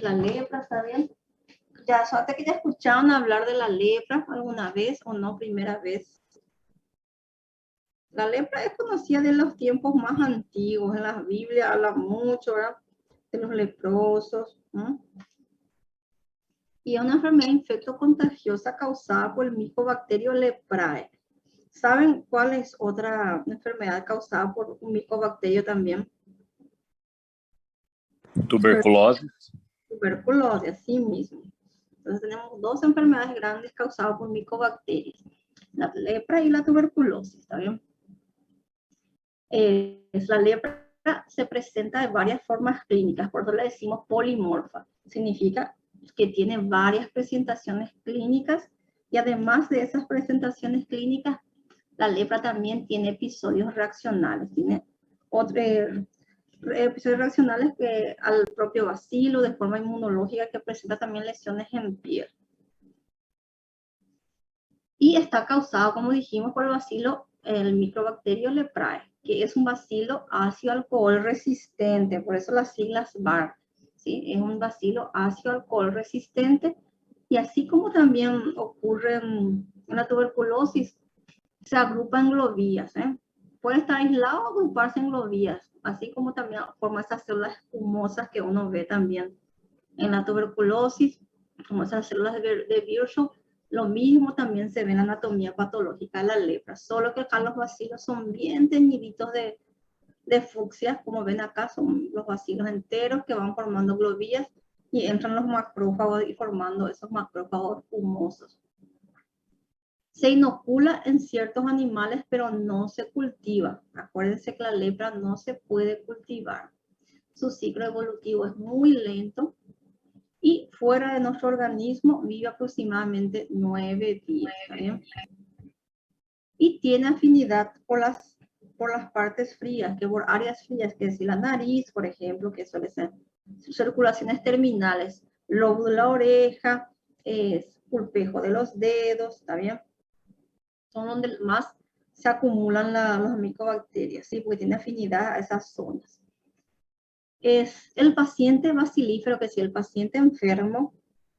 es la lepra, ¿está bien? Ya, suerte que ya escucharon hablar de la lepra alguna vez o no, primera vez. La lepra es conocida de los tiempos más antiguos. En la Biblia habla mucho, ¿verdad? De los leprosos, ¿no? Y es una enfermedad infecto-contagiosa causada por el Mycobacterium leprae. ¿Saben cuál es otra enfermedad causada por un micobacterio también? Tuberculose. Tuberculosis, así mismo. Entonces tenemos dos enfermedades grandes causadas por micobacterias, la lepra y la tuberculosis, ¿está bien? La lepra se presenta de varias formas clínicas, por eso le decimos polimorfa. Significa que tiene varias presentaciones clínicas y además de esas presentaciones clínicas, la lepra también tiene episodios reaccionales, tiene episodios reaccionales al propio bacilo de forma inmunológica que presenta también lesiones en piel. Y está causado, como dijimos, por el bacilo, el Mycobacterium leprae, que es un bacilo ácido alcohol resistente, por eso las siglas BAR, ¿sí? Es un bacilo ácido alcohol resistente, y así como también ocurre en la tuberculosis, se agrupa en globias, ¿eh? Puede estar aislado o agruparse en globias, así como también forma esas células espumosas que uno ve también en la tuberculosis, como esas células de Virchow. Lo mismo también se ve en la anatomía patológica de la lepra, solo que acá los bacilos son bien teñiditos de fucsia, como ven acá, son los bacilos enteros que van formando globias y entran los macrófagos y formando esos macrófagos humosos. Se inocula en ciertos animales, pero no se cultiva. Acuérdense que la lepra no se puede cultivar. Su ciclo evolutivo es muy lento y fuera de nuestro organismo vive aproximadamente 9 días. ¿Bien? Y tiene afinidad por las partes frías, que por áreas frías, que es la nariz, por ejemplo, que suele ser circulaciones terminales, lóbulo de la oreja, pulpejo de los dedos, ¿está bien? Son donde más se acumulan las micobacterias, ¿sí? Porque tiene afinidad a esas zonas. Es el paciente bacilífero, que si el paciente enfermo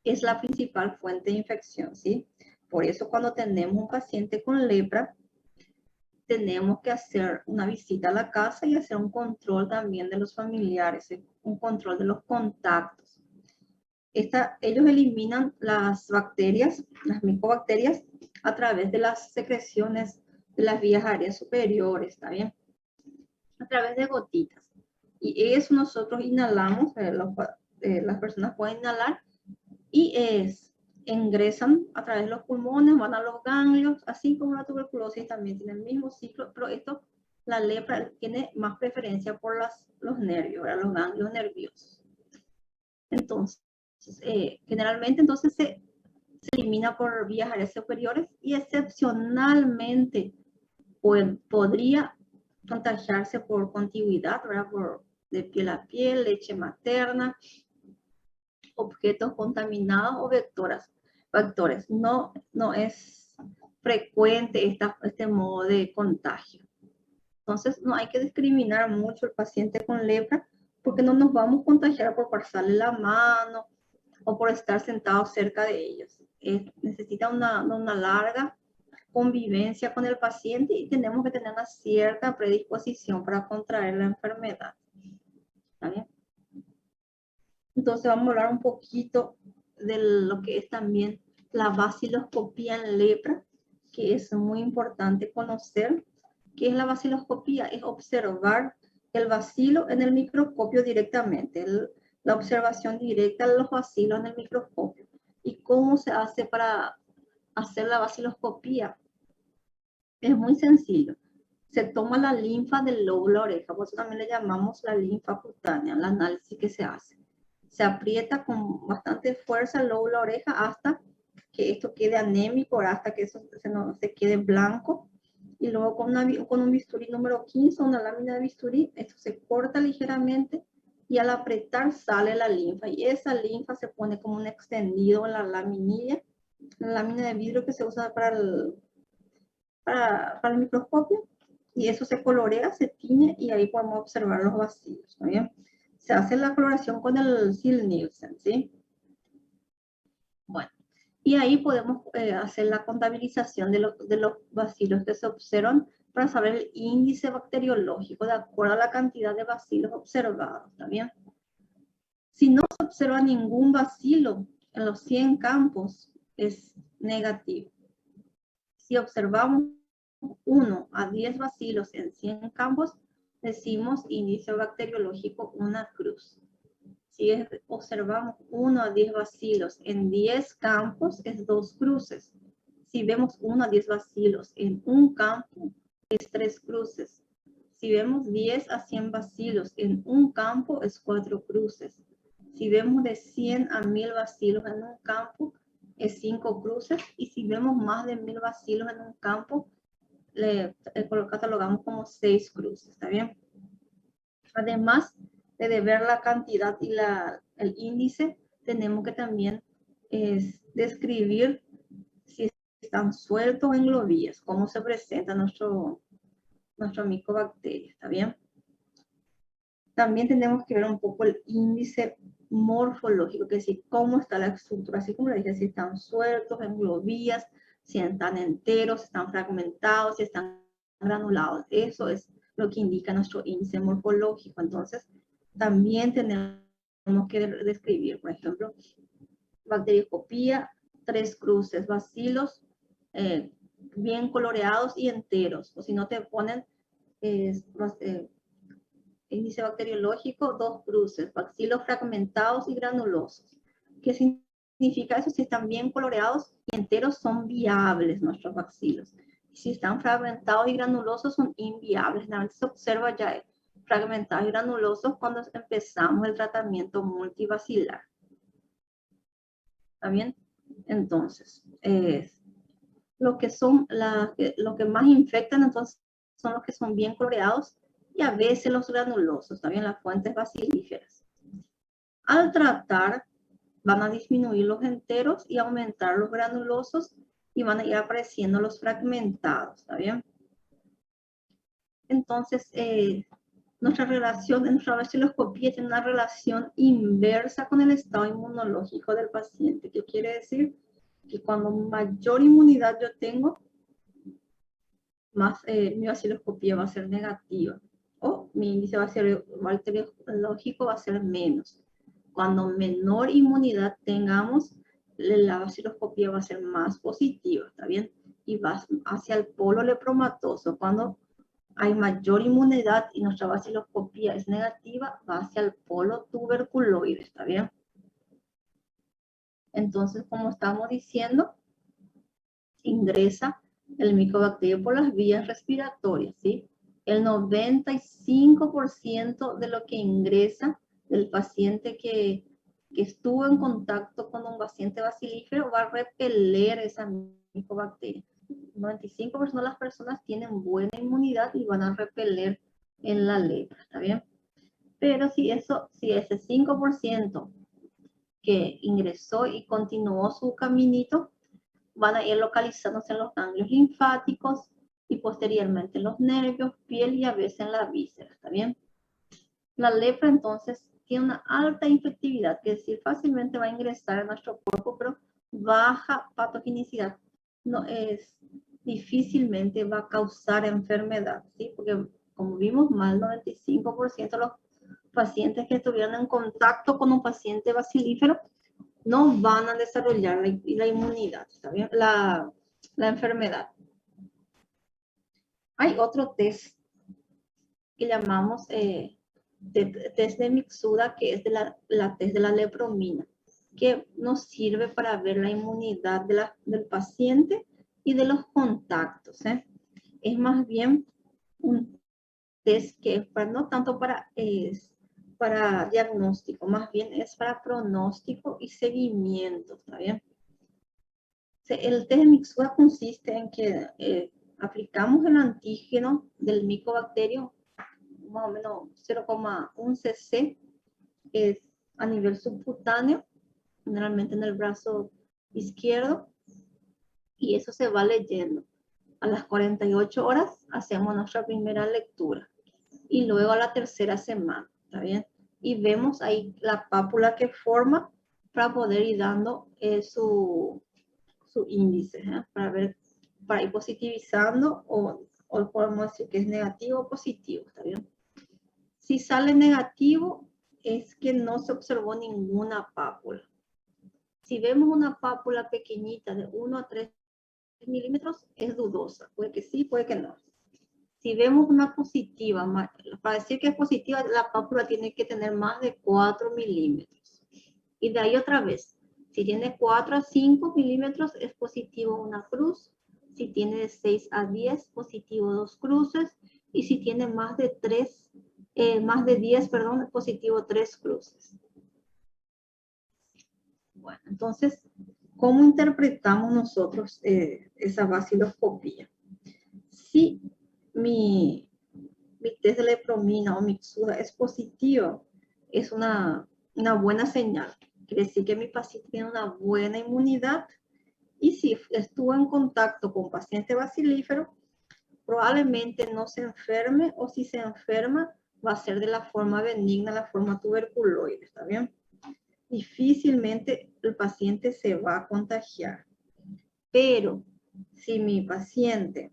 es la principal fuente de infección, ¿sí? Por eso cuando tenemos un paciente con lepra, tenemos que hacer una visita a la casa y hacer un control también de los familiares, ¿sí? Un control de los contactos. Ellos eliminan las bacterias, las micobacterias, a través de las secreciones de las vías aéreas superiores, ¿está bien? A través de gotitas. Y eso nosotros inhalamos, las personas pueden inhalar y ingresan a través de los pulmones, van a los ganglios, así como la tuberculosis también tiene el mismo ciclo, pero la lepra tiene más preferencia por los nervios, ¿verdad? Los ganglios nerviosos. Entonces, generalmente entonces se elimina por vías aéreas superiores y excepcionalmente podría contagiarse por contigüidad, ¿verdad? De piel a piel, leche materna, objetos contaminados o vectores. No es frecuente este modo de contagio. Entonces, no hay que discriminar mucho al paciente con lepra porque no nos vamos a contagiar por pasarle la mano o por estar sentados cerca de ellos. Necesita una larga convivencia con el paciente y tenemos que tener una cierta predisposición para contraer la enfermedad. ¿Está bien? Entonces vamos a hablar un poquito de lo que es también la baciloscopía en lepra, que es muy importante conocer. ¿Qué es la baciloscopía? Es observar el bacilo en el microscopio directamente, la observación directa de los bacilos en el microscopio. ¿Y cómo se hace para hacer la baciloscopía? Es muy sencillo. Se toma la linfa del lóbulo de la oreja, por eso también le llamamos la linfa cutánea, el análisis que se hace. Se aprieta con bastante fuerza el lóbulo de la oreja hasta que esto quede anémico, hasta que eso se quede blanco. Y luego con un bisturí número 15, una lámina de bisturí, esto se corta ligeramente y al apretar sale la linfa. Y esa linfa se pone como un extendido en la laminilla, la lámina de vidrio que se usa para el microscopio, y eso se colorea, se tiñe y ahí podemos observar los bacilos, ¿está bien? Se hace la coloración con el Ziehl-Neelsen, ¿sí? Bueno, y ahí podemos hacer la contabilización de los bacilos que se observan para saber el índice bacteriológico de acuerdo a la cantidad de bacilos observados, ¿está bien? Si no se observa ningún bacilo en los 100 campos, es negativo. Si observamos 1 a 10 bacilos en 100 campos, decimos índice bacteriológico una cruz. Si observamos 1 a 10 bacilos en 10 campos, es 2 cruces. Si vemos 1 a 10 bacilos en un campo, es 3 cruces. Si vemos 10 a 100 bacilos en un campo, es 4 cruces. Si vemos de 100 a 1000 bacilos en un campo, es 5 cruces. Y si vemos más de 1000 bacilos en un campo, lo catalogamos como 6 cruces. ¿Está bien? Además de ver la cantidad y el índice, tenemos que también describir si están sueltos o en globillas, cómo se presenta nuestro micobacteria, ¿está bien? También tenemos que ver un poco el índice morfológico, que es decir, cómo está la estructura, así como le dije, si están sueltos, en globillas, si están enteros, si están fragmentados, si están granulados. Eso es lo que indica nuestro índice morfológico. Entonces, también tenemos que describir, por ejemplo, bacterioscopía, 3 cruces, bacilos bien coloreados y enteros, o si no te ponen índice bacteriológico, 2 cruces, bacilos fragmentados y granulosos. ¿Qué significa eso? Si están bien coloreados y enteros, son viables nuestros bacilos. Si están fragmentados y granulosos, son inviables. Generalmente se observa ya fragmentados y granulosos cuando empezamos el tratamiento multibacilar. ¿Está bien? Entonces, lo que más infectan, entonces, son los que son bien coloreados y a veces los granulosos, también las fuentes bacilíferas. Al tratar, van a disminuir los enteros y aumentar los granulosos y van a ir apareciendo los fragmentados, ¿está bien? Entonces, nuestra baciloscopía tiene una relación inversa con el estado inmunológico del paciente. ¿Qué quiere decir? Que cuando mayor inmunidad yo tengo, más mi baciloscopía va a ser negativa o mi índice bacteriológico va a ser menos. Cuando menor inmunidad tengamos, la baciloscopía va a ser más positiva, ¿está bien? Y va hacia el polo lepromatoso. Cuando hay mayor inmunidad y nuestra baciloscopía es negativa, va hacia el polo tuberculoide, ¿está bien? Entonces, como estamos diciendo, ingresa el micobacterio por las vías respiratorias, ¿sí? El 95% de lo que ingresa del paciente que estuvo en contacto con un paciente bacilífero va a repeler esa micobacteria. El 95% de las personas tienen buena inmunidad y van a repeler en la lepra, ¿está bien? Pero si ese 5% que ingresó y continuó su caminito, van a ir localizándose en los ganglios linfáticos y posteriormente en los nervios, piel y a veces en la víscera, ¿está bien? La lepra entonces tiene una alta infectividad, que es decir, fácilmente va a ingresar a nuestro cuerpo, pero baja patogenicidad. No es, difícilmente va a causar enfermedad, ¿sí? Porque como vimos, más del 95% de los pacientes que estuvieron en contacto con un paciente bacilífero no van a desarrollar la inmunidad, ¿está bien? La enfermedad. Hay otro test que llamamos test de Mixuda, que es la test de la lepromina, que nos sirve para ver la inmunidad del paciente y de los contactos. Es más bien un test que es no tanto para diagnóstico, más bien es para pronóstico y seguimiento, ¿está bien? El test de Mixuda consiste en que aplicamos el antígeno del micobacterio, más o menos 0,1 cc, es a nivel subcutáneo, generalmente en el brazo izquierdo, y eso se va leyendo. A las 48 horas hacemos nuestra primera lectura y luego a la tercera semana, ¿está bien? y vemos ahí la pápula que forma para poder ir dando su índice, para ir positivizando o podemos decir que es negativo o positivo, ¿está bien? Si sale negativo es que no se observó ninguna pápula. Si vemos una pápula pequeñita de 1 a 3 milímetros es dudosa, puede que sí, puede que no. Si vemos una positiva, para decir que es positiva, la pápula tiene que tener más de 4 milímetros. Y de ahí otra vez, si tiene 4 a 5 milímetros, es positivo una cruz. Si tiene de 6 a 10, positivo 2 cruces. Y si tiene más de 10, es positivo 3 cruces. Bueno, entonces, ¿cómo interpretamos nosotros esa vaciloscopía? Si mi test de leptomina o mixtura es positivo, es una buena señal. Quiere decir que mi paciente tiene una buena inmunidad, y si estuvo en contacto con paciente bacilífero, probablemente no se enferme, o si se enferma, va a ser de la forma benigna, la forma tuberculoide, ¿está bien? Difícilmente el paciente se va a contagiar. Pero si mi paciente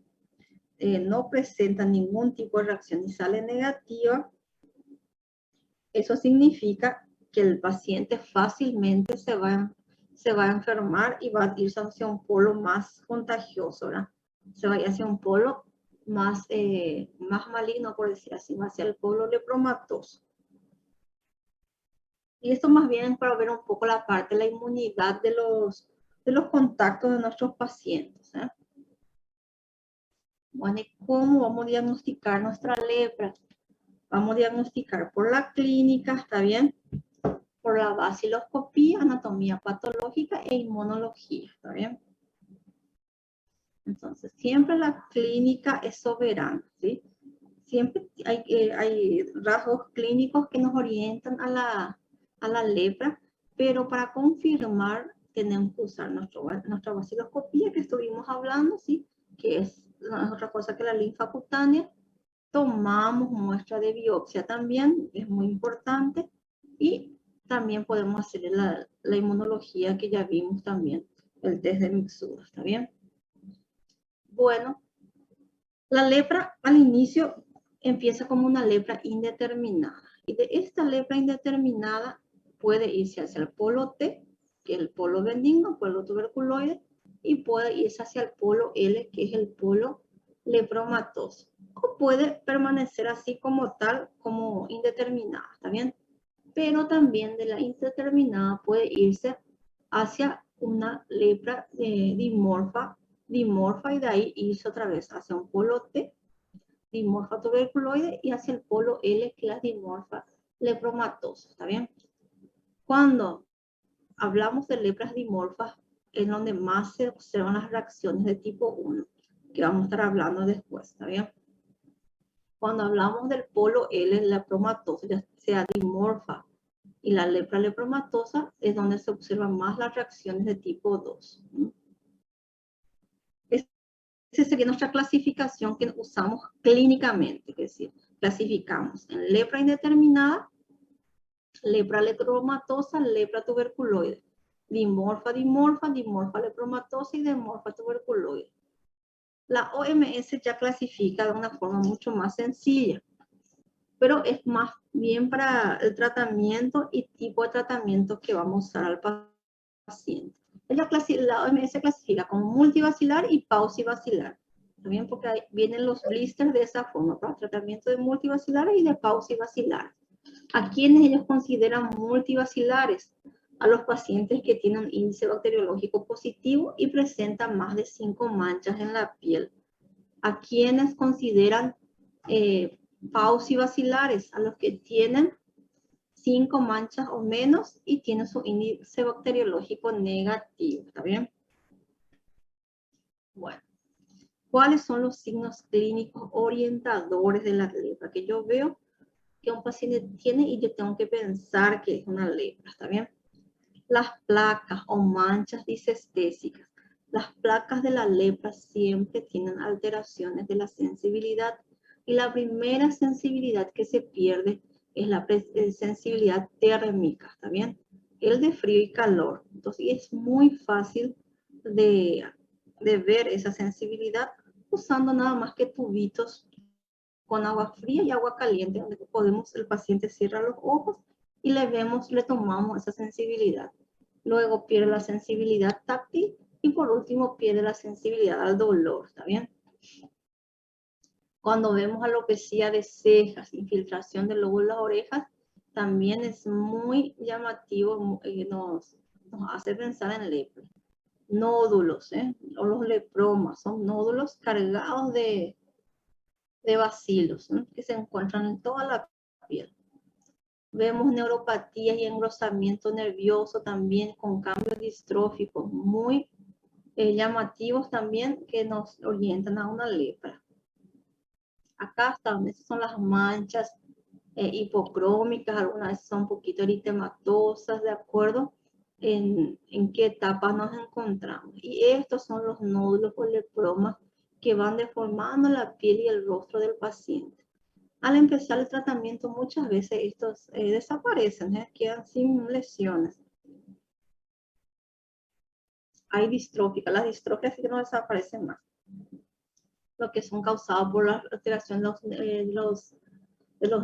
no presenta ningún tipo de reacción y sale negativa, eso significa que el paciente fácilmente se va a enfermar y va a irse hacia un polo más contagioso, ¿verdad? Se va a ir hacia un polo más maligno, por decir así, hacia el polo lepromatoso. Y esto más bien es para ver un poco la parte de la inmunidad de los contactos de nuestros pacientes, ¿eh? Bueno, ¿y cómo vamos a diagnosticar nuestra lepra? Vamos a diagnosticar por la clínica, ¿está bien? Por la vaciloscopía, anatomía patológica e inmunología, ¿está bien? Entonces, siempre la clínica es soberana, ¿sí? Siempre hay rasgos clínicos que nos orientan a la lepra, pero para confirmar tenemos que usar nuestra vaciloscopía que estuvimos hablando, ¿sí? Que es otra cosa que la linfa cutánea. Tomamos muestra de biopsia también, es muy importante, y también podemos hacer la inmunología que ya vimos también, el test de mixtura, ¿está bien? Bueno, la lepra al inicio empieza como una lepra indeterminada, y de esta lepra indeterminada puede irse hacia el polo T, que es el polo benigno, polo tuberculoide, y puede irse hacia el polo L, que es el polo lepromatoso, o puede permanecer así como tal, como indeterminada, ¿está bien? Pero también de la indeterminada puede irse hacia una lepra dimorfa, y de ahí irse otra vez hacia un polo T, dimorfa tuberculoide, y hacia el polo L, que es la dimorfa lepromatosa, ¿está bien? Cuando hablamos de lepras dimorfas, es donde más se observan las reacciones de tipo 1, que vamos a estar hablando después, ¿está bien? Cuando hablamos del polo L, la lepromatosa, ya sea dimorfa y la lepra lepromatosa, es donde se observan más las reacciones de tipo 2. Esa sería nuestra clasificación que usamos clínicamente, es decir, clasificamos en lepra indeterminada, lepra lepromatosa, lepra tuberculoide, dimorfa, dimorfa lepromatosa y dimorfa tuberculoide. La OMS ya clasifica de una forma mucho más sencilla, pero es más bien para el tratamiento y tipo de tratamiento que vamos a usar al paciente. La OMS clasifica como multivacilar y paucivacilar. También porque ahí vienen los blisters de esa forma, para tratamiento de multivacilares y de paucivacilares. ¿A quienes ellos consideran multivacilares? A los pacientes que tienen índice bacteriológico positivo y presentan más de 5 manchas en la piel. ¿A quienes consideran paucivacilares? A los que tienen 5 manchas o menos y tienen su índice bacteriológico negativo, ¿está bien? Bueno, ¿cuáles son los signos clínicos orientadores de la lepra? Que yo veo que un paciente tiene y yo tengo que pensar que es una lepra, ¿está bien? Las placas o manchas disestésicas. Las placas de la lepra siempre tienen alteraciones de la sensibilidad, y la primera sensibilidad que se pierde es la sensibilidad térmica, ¿está bien? El de frío y calor. Entonces es muy fácil de ver esa sensibilidad usando nada más que tubitos con agua fría y agua caliente, donde podemos, el paciente cierra los ojos y le tomamos esa sensibilidad. Luego pierde la sensibilidad táctil y por último pierde la sensibilidad al dolor, ¿está bien? Cuando vemos alopecia de cejas, infiltración del lóbulo de las orejas, también es muy llamativo, nos hace pensar en lepra. Nódulos, o los lepromas, son nódulos cargados de bacilos, que se encuentran en toda la piel. Vemos neuropatías y engrosamiento nervioso también con cambios distróficos muy llamativos también que nos orientan a una lepra. Acá están, esas son las manchas hipocrómicas, algunas veces son un poquito eritematosas, ¿de acuerdo? En qué etapas nos encontramos. Y estos son los nódulos o lepromas que van deformando la piel y el rostro del paciente. Al empezar el tratamiento, muchas veces estos desaparecen, quedan sin lesiones. Hay distróficas, las distróficas sí que no desaparecen más. Lo que son causados por la alteración de los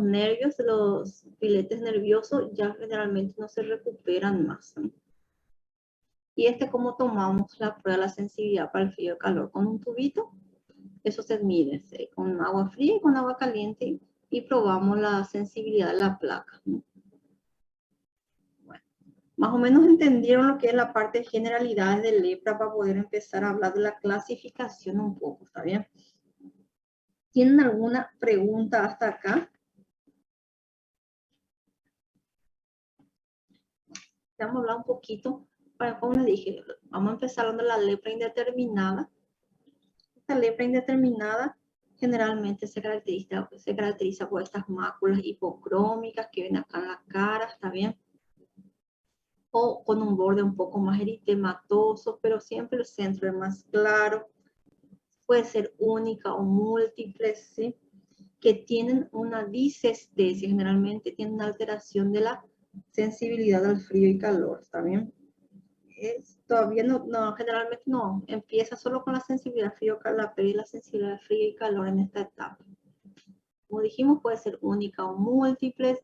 nervios, de los filetes nerviosos, ya generalmente no se recuperan más. Y como tomamos la prueba de la sensibilidad para el frío y calor con un tubito, eso se mide con agua fría y con agua caliente y probamos la sensibilidad de la placa. Bueno, más o menos entendieron lo que es la parte de generalidades de lepra para poder empezar a hablar de la clasificación un poco, ¿está bien? ¿Tienen alguna pregunta hasta acá? Vamos a hablar un poquito, como les dije, vamos a empezar hablando de la lepra indeterminada. Esta lepra indeterminada generalmente se caracteriza por estas máculas hipocrómicas que ven acá en la cara, ¿está bien? O con un borde un poco más eritematoso, pero siempre el centro es más claro. Puede ser única o múltiple, ¿sí? Que tienen una disestesia, generalmente tienen una alteración de la sensibilidad al frío y calor, ¿está bien? Todavía generalmente no, empieza solo con la sensibilidad al frío, la pérdida de la sensibilidad al frío y calor en esta etapa. Como dijimos, puede ser única o múltiple.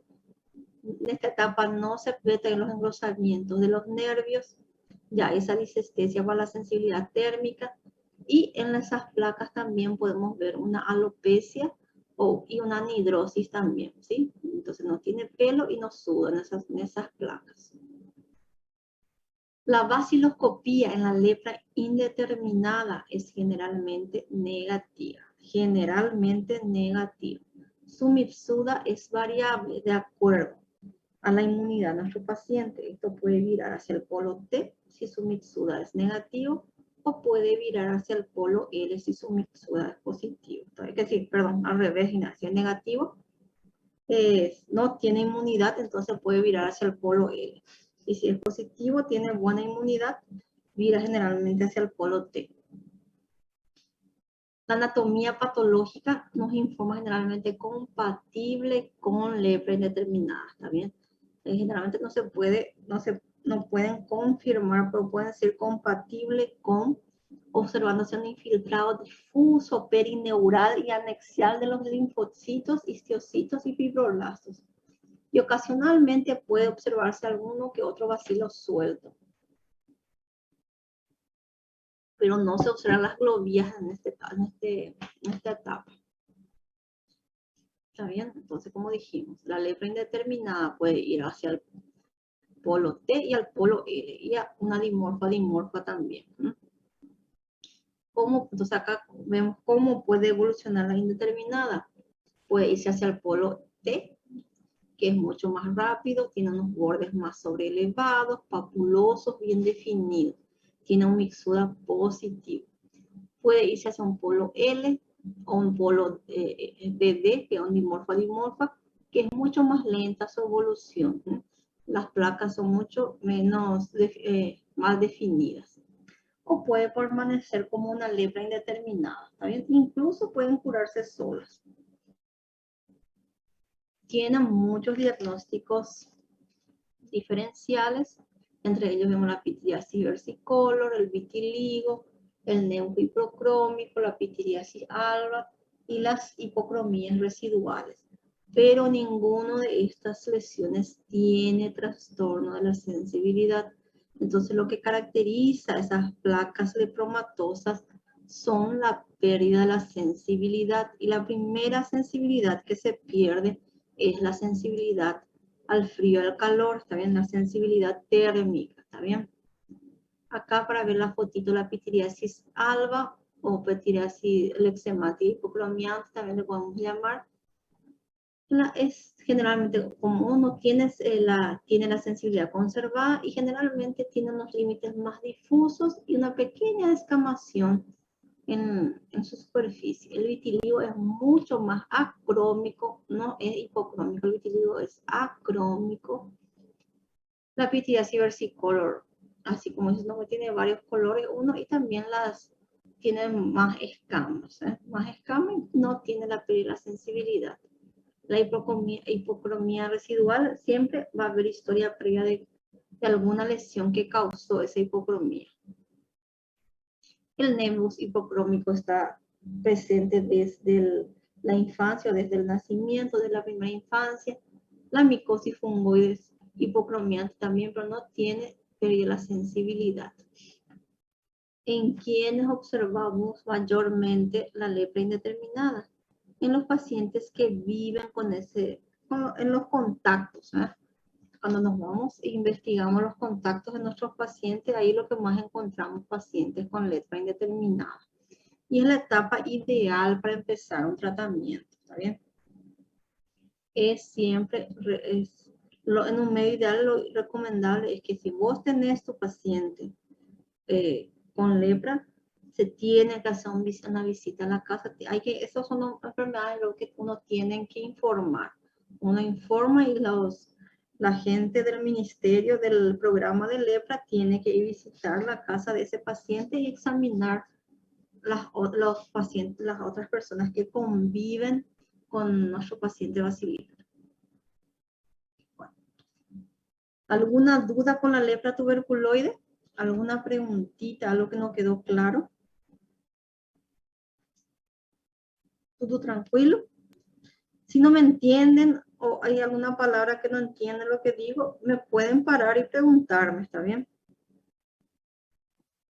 En esta etapa no se presentan los engrosamientos de los nervios, ya esa disestesia para la sensibilidad térmica, y en esas placas también podemos ver una alopecia y una anhidrosis también, ¿sí? Entonces no tiene pelo y no suda en esas placas. La vaciloscopía en la lepra indeterminada es generalmente negativa. Su mipsuda es variable de acuerdo a la inmunidad de nuestro paciente. Esto puede virar hacia el polo T si su mipsuda es negativo o puede virar hacia el polo L si su mipsuda es positivo. Es decir, perdón, al revés, si es negativo, no tiene inmunidad, entonces puede virar hacia el polo L. Y si es positivo, tiene buena inmunidad, vira generalmente hacia el polo T. La anatomía patológica nos informa generalmente compatible con lepra indeterminada, ¿está bien? Generalmente no pueden confirmar, pero pueden ser compatibles con observándose un infiltrado difuso, perineural y anexial de los linfocitos, histocitos y fibroblastos. Y ocasionalmente puede observarse alguno que otro bacilo suelto. Pero no se observan las globias en esta etapa. ¿Está bien? Entonces, como dijimos, la lepra indeterminada puede ir hacia el polo T y al polo L, y a una dimorfa también. Entonces acá vemos cómo puede evolucionar la indeterminada. Puede irse hacia el polo T, que es mucho más rápido, tiene unos bordes más sobreelevados, papulosos, bien definidos. Tiene un mixura positivo. Puede irse hacia un polo L o un polo DD, que es un dimorfa, que es mucho más lenta su evolución. Las placas son mucho menos, más definidas. O puede permanecer como una lepra indeterminada, ¿está bien? Incluso pueden curarse solas. tiene muchos diagnósticos diferenciales. Entre ellos vemos la pitiriasis versicolor, el vitiligo, el neurohipercrómico, la pitiriasis alba y las hipocromías residuales. Pero ninguno de estas lesiones tiene trastorno de la sensibilidad. Entonces lo que caracteriza esas placas lepromatosas son la pérdida de la sensibilidad. Y la primera sensibilidad que se pierde es la sensibilidad al frío, al calor, ¿está bien? La sensibilidad térmica, ¿está bien? Acá para ver la fotito, la pitiriasis alba o pitiriasis lexemática hipocromiante, también le podemos llamar. Es generalmente como uno tiene la sensibilidad conservada y generalmente tiene unos límites más difusos y una pequeña descamación en su superficie. El vitiligo es mucho más acrómico, no es hipocrómico, el vitiligo es acrómico. La pitiriasis versicolor, así como dice, no, tiene varios colores, uno, y también tienen más escamas, más escamas, no tiene la pérdida de la sensibilidad. La hipocromía residual, siempre va a haber historia previa de alguna lesión que causó esa hipocromía. El nevus hipocrómico está presente desde la infancia, desde el nacimiento, desde la primera infancia. La micosis fungoides hipocromiante también, pero no tiene pérdida de la sensibilidad. ¿En quienes observamos mayormente la lepra indeterminada? En los pacientes que viven en los contactos, cuando nos vamos e investigamos los contactos de nuestros pacientes, ahí lo que más encontramos pacientes con lepra indeterminada. Y es la etapa ideal para empezar un tratamiento, ¿está bien? En un medio ideal lo recomendable es que si vos tenés tu paciente con lepra, se tiene que hacer una visita a la casa. Esas son enfermedades lo que uno tiene que informar. Uno informa y la gente del ministerio del programa de lepra tiene que ir a visitar la casa de ese paciente y examinar los pacientes, las otras personas que conviven con nuestro paciente bacilífero. Bueno. ¿Alguna duda con la lepra tuberculoide? ¿Alguna preguntita, algo que no quedó claro? ¿Todo tranquilo? Si no me entienden o hay alguna palabra que no entienden lo que digo, me pueden parar y preguntarme, ¿está bien?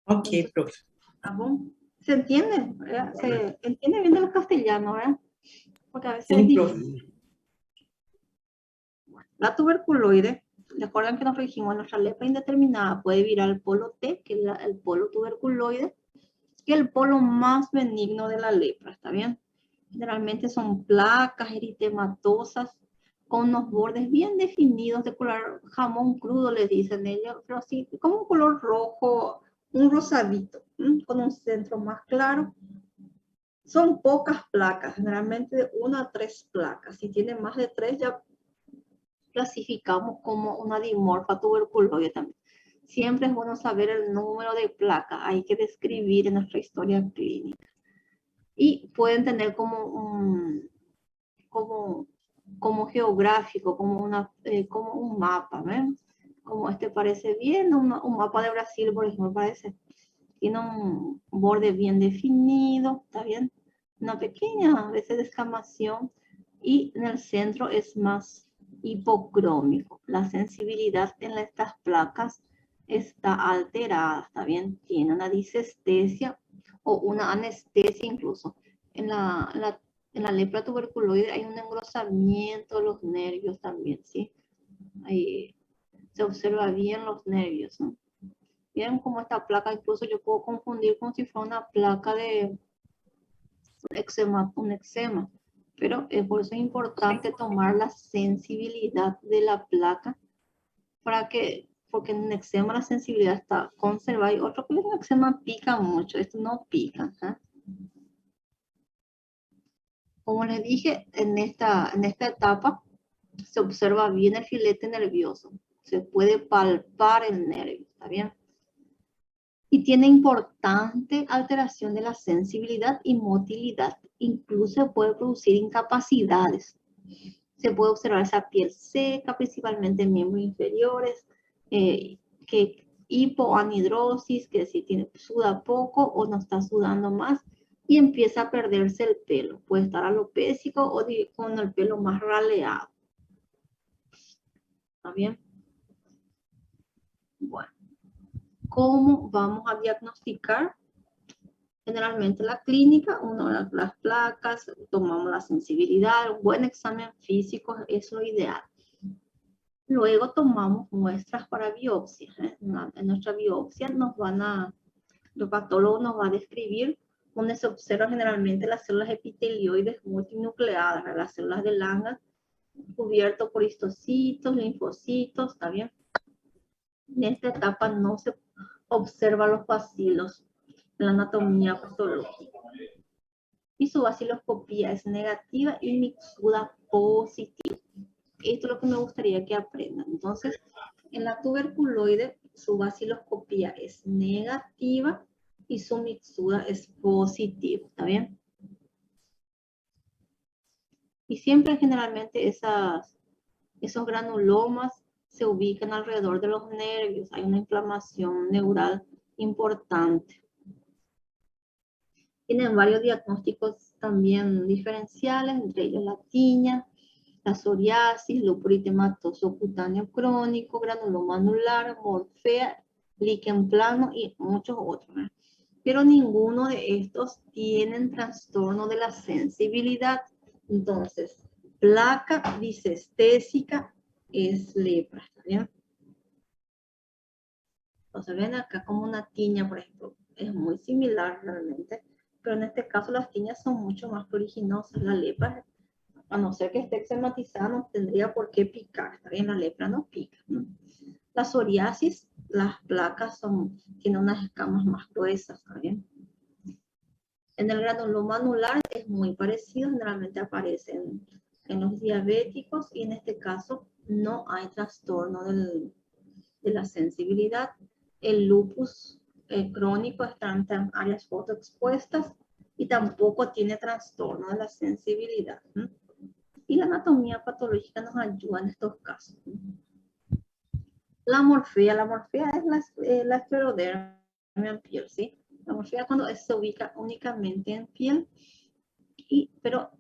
Ok, profe. ¿Se entiende? ¿Verdad? Se entiende bien el castellano, ¿verdad? Porque a veces Sí, profe. La tuberculoide, recuerden que nos dijimos, nuestra lepra indeterminada puede virar al polo T, que es el polo tuberculoide, que es el polo más benigno de la lepra, ¿está bien? Generalmente son placas eritematosas con unos bordes bien definidos de color jamón crudo, les dicen ellos, pero así como un color rojo, un rosadito, con un centro más claro. Son pocas placas, generalmente de 1 a 3 placas. Si tiene más de 3 ya clasificamos como una dimorfa tuberculoide también. Siempre es bueno saber el número de placa, hay que describir en nuestra historia clínica. Y pueden tener como geográfico, como un mapa, ¿ven? Como este parece bien, un mapa de Brasil, por ejemplo, parece. Tiene un borde bien definido, ¿está bien? Una pequeña, a veces, descamación, y en el centro es más hipocrómico. La sensibilidad en estas placas está alterada, ¿está bien? Tiene una disestesia o una anestesia incluso. En la lepra tuberculoide hay un engrosamiento de los nervios también, ¿sí? Ahí se observa bien los nervios, ¿no? Miren cómo esta placa, incluso yo puedo confundir como si fuera una placa de un eczema, pero por eso es importante tomar la sensibilidad de la placa porque en un eczema la sensibilidad está conservada y otro que en un eczema pica mucho, esto no pica, ¿eh? Como les dije, en esta etapa se observa bien el filete nervioso, se puede palpar el nervio, ¿está bien? Y tiene importante alteración de la sensibilidad y motilidad, incluso puede producir incapacidades. Se puede observar esa piel seca, principalmente en miembros inferiores, que hipoanhidrosis, que si tiene, suda poco o no está sudando más, y empieza a perderse el pelo. Puede estar alopécico o con el pelo más raleado. ¿Está bien? Bueno, ¿cómo vamos a diagnosticar? Generalmente la clínica, uno las placas, tomamos la sensibilidad, un buen examen físico es lo ideal. Luego tomamos muestras para biopsia. En nuestra biopsia el patólogo nos va a describir donde se observan generalmente las células epitelioides multinucleadas, las células de Langhans, cubierto por histocitos, linfocitos, ¿está bien? En esta etapa no se observan los bacilos en la anatomía patológica. Y su baciloscopía es negativa y mixtura positiva. Esto es lo que me gustaría que aprendan. Entonces, en la tuberculoide, su baciloscopía es negativa y su mixtura es positiva. ¿Está bien? Y siempre generalmente esos granulomas se ubican alrededor de los nervios. Hay una inflamación neural importante. Tienen varios diagnósticos también diferenciales, entre ellos la tiña, la psoriasis, lúpus eritematoso cutáneo crónico, granuloma anular, morfea, líquen plano y muchos otros. Pero ninguno de estos tienen trastorno de la sensibilidad. Entonces, placa disestésica es lepra, ¿está bien? Entonces, ven acá como una tiña, por ejemplo, es muy similar realmente, pero en este caso las tiñas son mucho más pruriginosas. La lepra, a no ser que esté eczematizada, no tendría por qué picar, ¿está bien? La lepra no pica, ¿no? La psoriasis, las placas tienen unas escamas más gruesas, ¿está bien? En el granuloma anular es muy parecido, generalmente aparece en los diabéticos y en este caso no hay trastorno de la sensibilidad. El lupus crónico está en áreas fotoexpuestas y tampoco tiene trastorno de la sensibilidad. Y la anatomía patológica nos ayuda en estos casos. La morfea es la esclerodermia en piel, ¿sí? La morfea cuando se ubica únicamente en piel, pero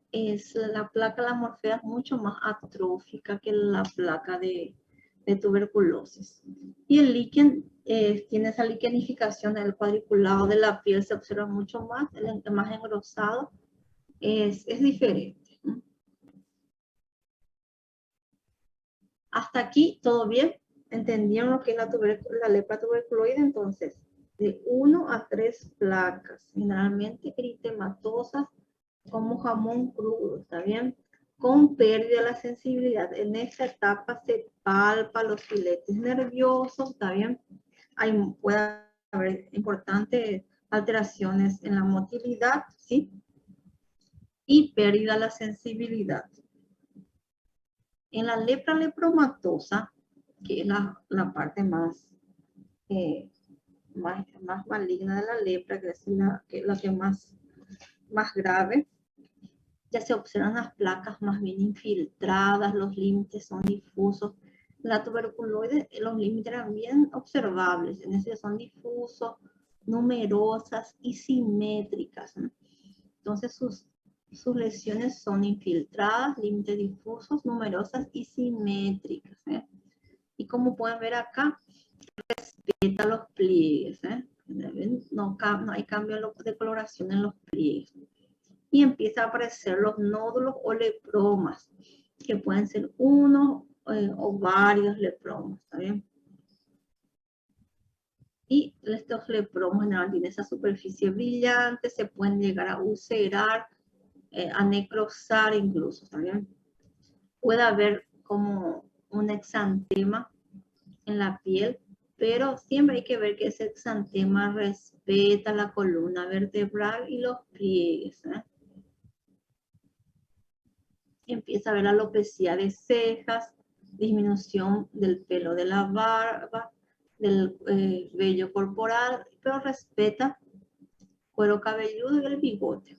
la placa de la morfea es mucho más atrófica que la placa de tuberculosis. Y el líquen tiene esa liquenificación del cuadriculado de la piel, se observa mucho más, el más engrosado es diferente. Hasta aquí, ¿todo bien? ¿Entendieron lo que es la lepra tuberculoide? Entonces, de 1 a 3 placas, generalmente eritematosas, como jamón crudo, ¿está bien? Con pérdida de la sensibilidad. En esta etapa se palpa los filetes nerviosos, ¿está bien? Puede haber importantes alteraciones en la motilidad, ¿sí? Y pérdida de la sensibilidad. En la lepra lepromatosa, que es la parte más maligna de la lepra, que es la que más grave, ya se observan las placas más bien infiltradas, los límites son difusos. La tuberculoide, los límites eran bien observables, en ese son difusos, numerosas y simétricas, ¿no? Entonces sus lesiones son infiltradas, límites difusos, numerosas y simétricas, ¿eh? Y como pueden ver acá, respeta los pliegues, ¿eh? No hay cambio de coloración en los pliegues. Y empieza a aparecer los nódulos o lepromas, que pueden ser uno o varios lepromas, ¿está bien? Y estos lepromas generalmente tienen esa superficie brillante, se pueden llegar a ulcerar, a necrosar incluso, ¿está bien? Puede haber como un exantema en la piel, pero siempre hay que ver que ese exantema respeta la columna vertebral y los pliegues, ¿eh? Empieza a ver alopecia de cejas, disminución del pelo de la barba, del vello corporal, pero respeta cuero cabelludo y el bigote.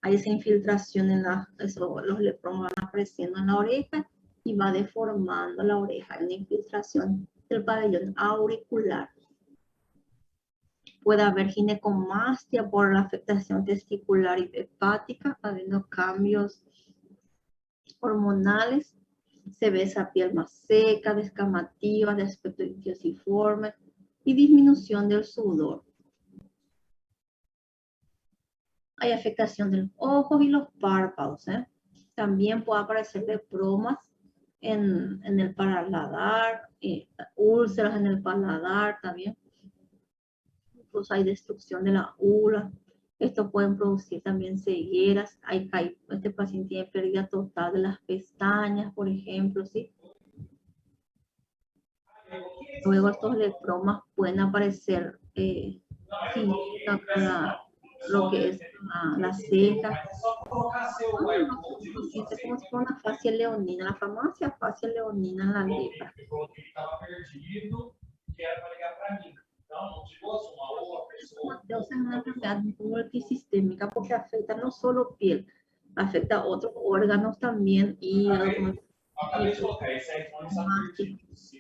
hay esa infiltración en los lepromas van apareciendo en la oreja y va deformando la oreja. Hay una infiltración del pabellón auricular. Puede haber ginecomastia por la afectación testicular y hepática, habiendo cambios hormonales. Se ve esa piel más seca, descamativa, de aspecto ictiosiforme y disminución del sudor. Hay afectación de los ojos y los párpados. También puede aparecer lepromas en el paladar, úlceras en el paladar también. Incluso hay destrucción de la ula. Esto pueden producir también cegueras. Este paciente tiene pérdida total de las pestañas, por ejemplo, ¿sí? Luego estos lepromas pueden aparecer lo que es la ceja. Como si fuera una fascia leonina. La famosa fascia leonina en la lepra. Es una enfermedad multisistémica porque afecta no solo piel, afecta a otros órganos también, hígado.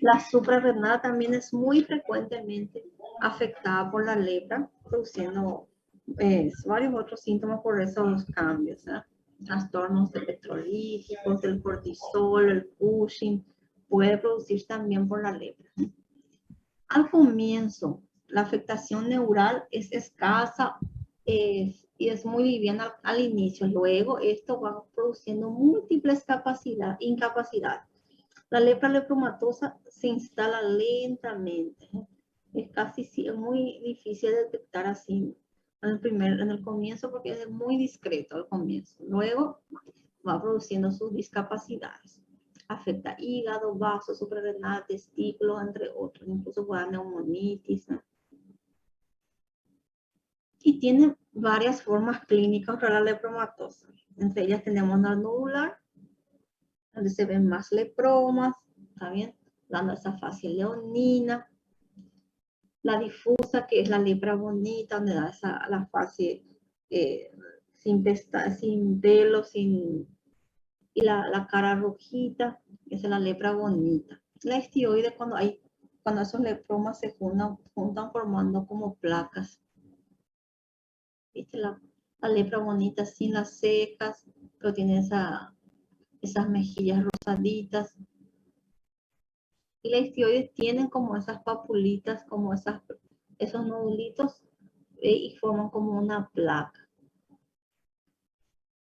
La suprarrenal también es muy frecuentemente afectada por la lepra, produciendo varios otros síntomas por esos cambios. Trastornos electrolíticos, el cortisol, el Cushing, puede producirse también por la lepra. Al comienzo, la afectación neural es escasa y es muy liviana al inicio. Luego, esto va produciendo múltiples incapacidades. La lepra lepromatosa se instala lentamente. Es muy difícil de detectar así en el comienzo porque es muy discreto al comienzo. Luego va produciendo sus discapacidades. Afecta hígado, vasos, suprarrenal, testículos, entre otros. Incluso puede haber neumonitis. Y tiene varias formas clínicas para la lepromatosa. Entre ellas tenemos la nodular, donde se ven más lepromas, ¿está bien? Dando esa fascia leonina. La difusa, que es la lepra bonita, donde da la fascia sin pelo, y la cara rojita, esa es la lepra bonita. La estioide, cuando esos lepromas se juntan formando como placas. ¿Viste? La lepra bonita sin las cejas, pero tiene esas mejillas rosaditas. Y la estioides tienen como esas papulitas, como esos nodulitos, y forman como una placa.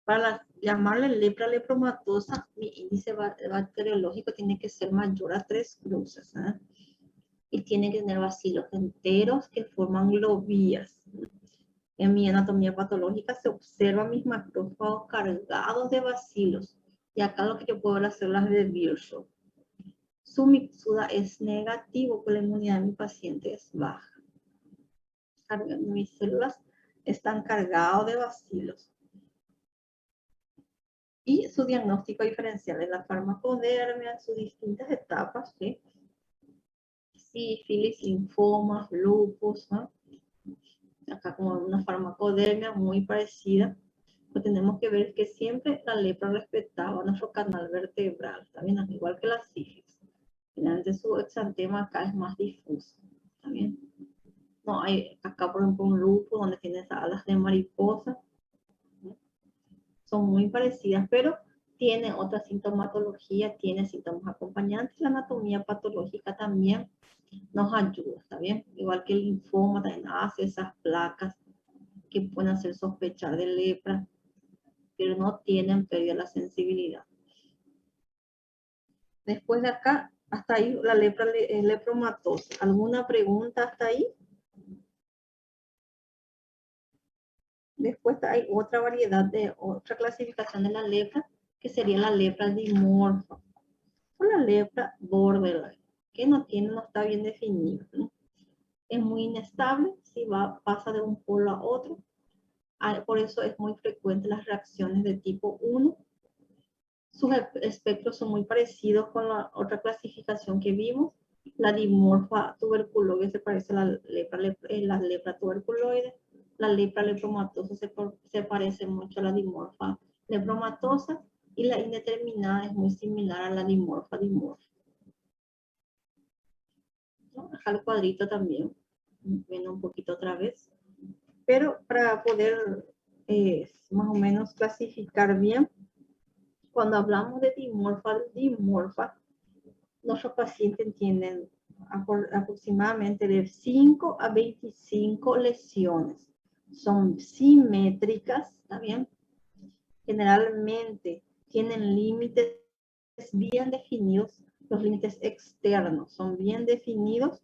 Para llamarle lepra lepromatosa, mi índice bacteriológico tiene que ser mayor a 3 cruces. Y tiene que tener bacilos enteros que forman globias. En mi anatomía patológica se observa mis macrófagos cargados de bacilos. Y acá lo que yo puedo hacer las de Virchow. Su mixtura es negativo, pues la inmunidad de mi paciente es baja. Mis células están cargadas de bacilos. Y su diagnóstico diferencial es la farmacodermia en sus distintas etapas, ¿sí? Sífilis, linfomas, lupus, ¿no? Acá como una farmacodermia muy parecida. Pero tenemos que ver que siempre la lepra respetaba nuestro canal vertebral, también igual que la sífilis. Finalmente su exantema acá es más difuso, ¿está bien? No, hay acá por ejemplo un lupus donde tiene esas alas de mariposa. Son muy parecidas, pero tiene otra sintomatología, tiene síntomas acompañantes. La anatomía patológica también nos ayuda, ¿está bien? Igual que el linfoma también hace esas placas que pueden hacer sospechar de lepra, pero no tienen pérdida de la sensibilidad. Después de acá, hasta ahí la lepra lepromatosa. ¿Alguna pregunta hasta ahí? Después hay otra variedad otra clasificación de la lepra, que sería la lepra dimorfa o la lepra borderline, que no está bien definida, ¿no? Es muy inestable, si pasa de un polo a otro. Por eso es muy frecuente las reacciones de tipo 1. Sus espectros son muy parecidos con la otra clasificación que vimos, la dimorfa tuberculoide se parece a la lepra tuberculoide. la lepra lepromatosa se parece mucho a la dimorfa lepromatosa y la indeterminada es muy similar a la dimorfa. ¿No? Acá el cuadrito también, viene un poquito otra vez, pero para poder más o menos clasificar bien, cuando hablamos de dimorfa, nuestros pacientes tienen aproximadamente de 5 a 25 lesiones. Son simétricas, ¿está bien? Generalmente tienen límites bien definidos, los límites externos son bien definidos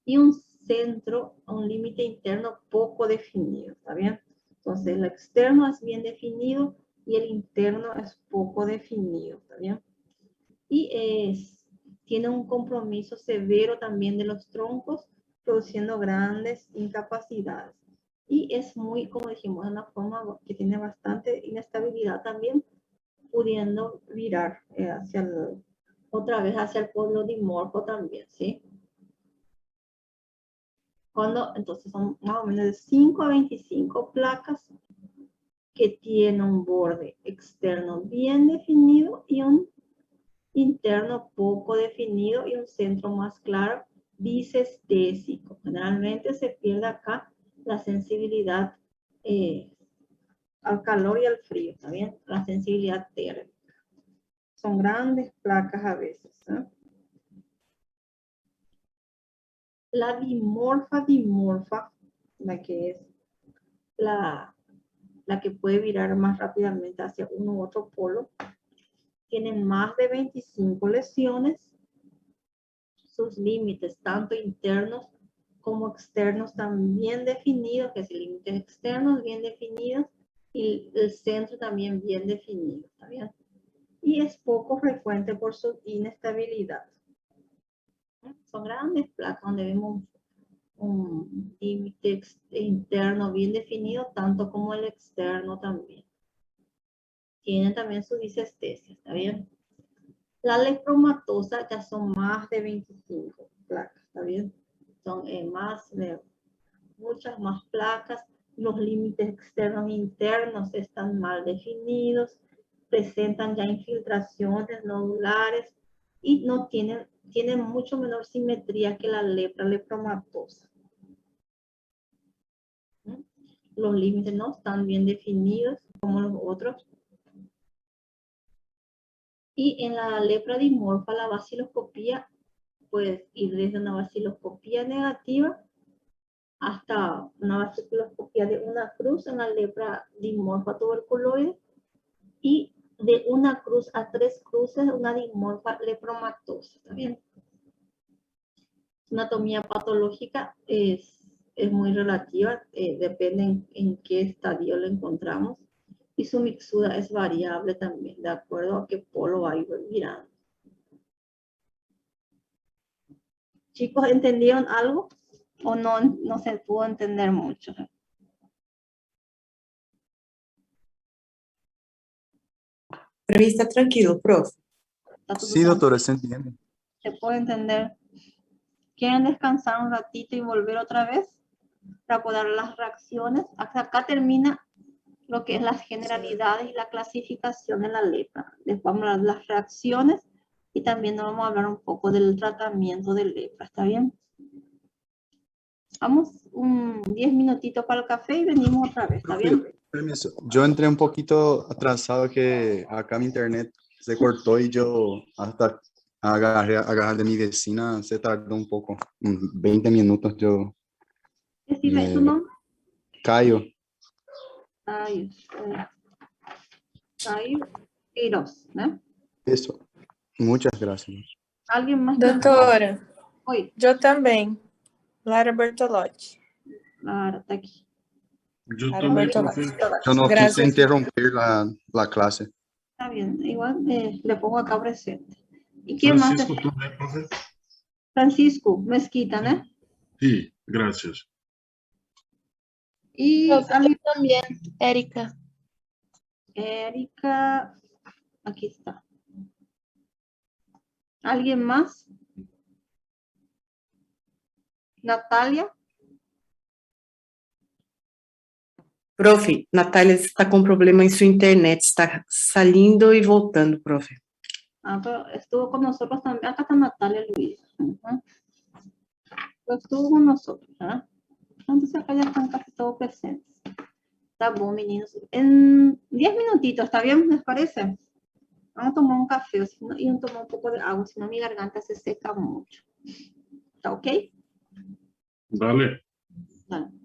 y un centro, un límite interno poco definido, ¿está bien? Entonces el externo es bien definido y el interno es poco definido, ¿está bien? Y tiene un compromiso severo también de los troncos, produciendo grandes incapacidades. Y es muy, como dijimos, una forma que tiene bastante inestabilidad también, pudiendo virar otra vez hacia el polo dimorfo también, ¿sí? Entonces son más o menos de 5 a 25 placas que tienen un borde externo bien definido y un interno poco definido y un centro más claro, disestésico. Generalmente se pierde acá la sensibilidad al calor y al frío, ¿está bien? La sensibilidad térmica. Son grandes placas a veces, ¿eh? La dimorfa, la que es la que puede virar más rápidamente hacia uno u otro polo, tienen más de 25 lesiones. Sus límites, tanto internos como externos, también definidos, que es el límite externos bien definidos y el centro también bien definido, ¿está bien? Y es poco frecuente por su inestabilidad. Son grandes placas donde vemos un límite interno bien definido, tanto como el externo también. Tienen también su disestesia, ¿está bien? La lepromatosa ya son más de 25 placas, ¿está bien? Son muchas más placas. Los límites externos e internos están mal definidos, presentan ya infiltraciones nodulares y tienen mucho menor simetría que la lepra lepromatosa. Los límites no están bien definidos como los otros. Y en la lepra dimorfa, la vaciloscopía puede ir desde una vaciloscopía negativa hasta una vaciloscopía de una cruz en la lepra dimorfa tuberculoide y de una cruz a 3 cruces una dimorfa lepromatosa. ¿Está bien? Su anatomía patológica es muy relativa, depende en qué estadio lo encontramos. Y su mixtura es variable también, de acuerdo a qué polo va a ir mirando. Chicos, ¿entendieron algo? ¿O no se pudo entender mucho? Para mí está tranquilo, profe. Sí, doctora, se entiende. ¿Se puede entender? ¿Quieren descansar un ratito y volver otra vez? Para poder dar las reacciones. Hasta acá termina lo que es las generalidades y la clasificación de la lepra. Les vamos a dar las reacciones y también nos vamos a hablar un poco del tratamiento de lepra. ¿Está bien? Vamos 10 minutitos para el café y venimos otra vez. ¿Está bien? Permiso. Yo entré un poquito atrasado que acá mi internet se cortó y yo hasta agarrar de mi vecina se tardó un poco. 20 minutos yo. Decime su nombre. Cayo. Cayo Queiroz, ¿no? Eso. Muchas gracias. ¿Alguien más? Doutora, Oi, eu também. Lara Bertolotti. Lara, está aquí. Yo Lara también, Bertolotti. profe. Yo no quise Gracias. interrumpir la clase. Está bien, igual le pongo acá presente. ¿Y quién más? Francisco también, profe. Francisco Mezquita, ¿no? Sí, gracias. Y Profe, eu também. Erika. Erika, aquí está. ¿Alguien más? Natalia. Prof, Natália está com problema em sua internet, está saindo e voltando, prof. Ah, pero estuvo con nosotros también. Acá está Natalia Luis. Ujú. Pero estuvo con nosotros, ¿ah? Entonces acá ya están casi todos presentes. Tá bom, meninos. En 10 minutitos, ¿está bien? ¿Les parece? Vamos a tomar un café y tomar un poco de agua, si no mi garganta se seca mucho. ¿Está ok? Dale. Dale.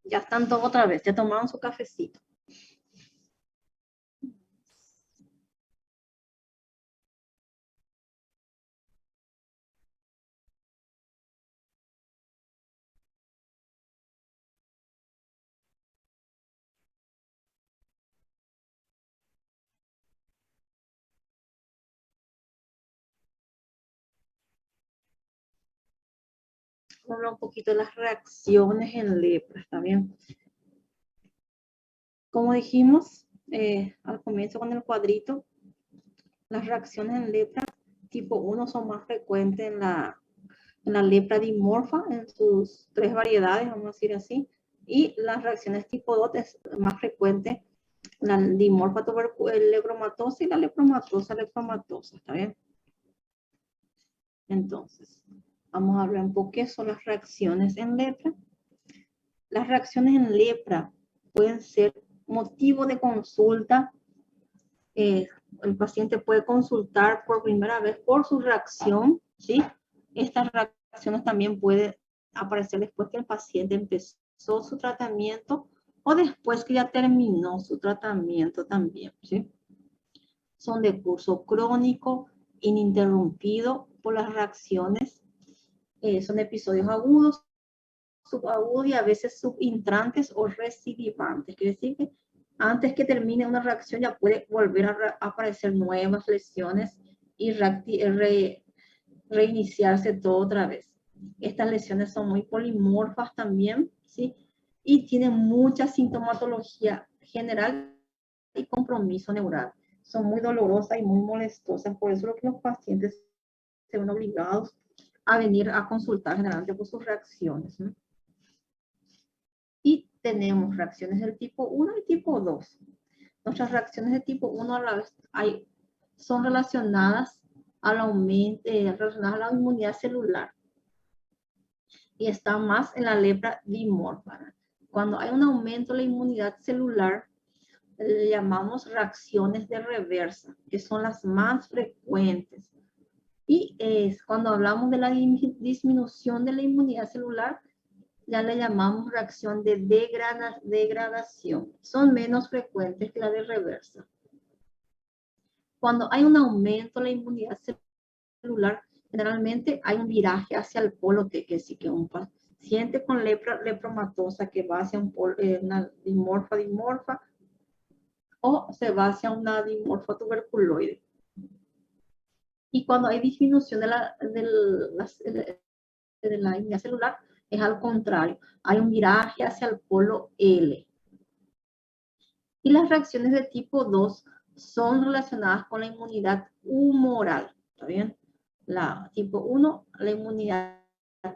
Ya están todos otra vez, ya tomaron su cafecito. Vamos a hablar un poquito de las reacciones en lepra, ¿está bien? Como dijimos al comienzo con el cuadrito, las reacciones en lepra tipo 1 son más frecuentes en la lepra dimorfa, en sus 3 variedades, vamos a decir así, y las reacciones tipo 2 es más frecuente la dimorfa leptomatosa y la lepromatosa, ¿está bien? Entonces, vamos a hablar un poco qué son las reacciones en lepra. Las reacciones en lepra pueden ser motivo de consulta. El paciente puede consultar por primera vez por su reacción, ¿sí? Estas reacciones también pueden aparecer después que el paciente empezó su tratamiento o después que ya terminó su tratamiento también, ¿sí? Son de curso crónico, ininterrumpido por las reacciones, son episodios agudos, subagudos y a veces subintrantes o recidivantes. Quiere decir que antes que termine una reacción ya puede volver a aparecer nuevas lesiones y reiniciarse todo otra vez. Estas lesiones son muy polimorfas también, ¿sí? Y tienen mucha sintomatología general y compromiso neural. Son muy dolorosas y muy molestosas, por eso es lo que los pacientes se ven obligados a venir a consultar generalmente por sus reacciones, ¿no? Y tenemos reacciones del tipo 1 y tipo 2. Nuestras reacciones de tipo 1 a la vez son relacionadas al aumento, relacionadas a la inmunidad celular y están más en la lepra dimorfa. Cuando hay un aumento de la inmunidad celular, le llamamos reacciones de reversa, que son las más frecuentes. Y cuando hablamos de la disminución de la inmunidad celular, ya le llamamos reacción de degradación. Son menos frecuentes que la de reversa. Cuando hay un aumento de la inmunidad celular, generalmente hay un viraje hacia el polo T, que sí que un paciente con lepromatosa que va hacia una dimorfa, o se va hacia una dimorfa tuberculoide. Y cuando hay disminución de la inmunidad celular, es al contrario, hay un viraje hacia el polo L. Y las reacciones de tipo 2 son relacionadas con la inmunidad humoral, ¿está bien? La tipo 1, la inmunidad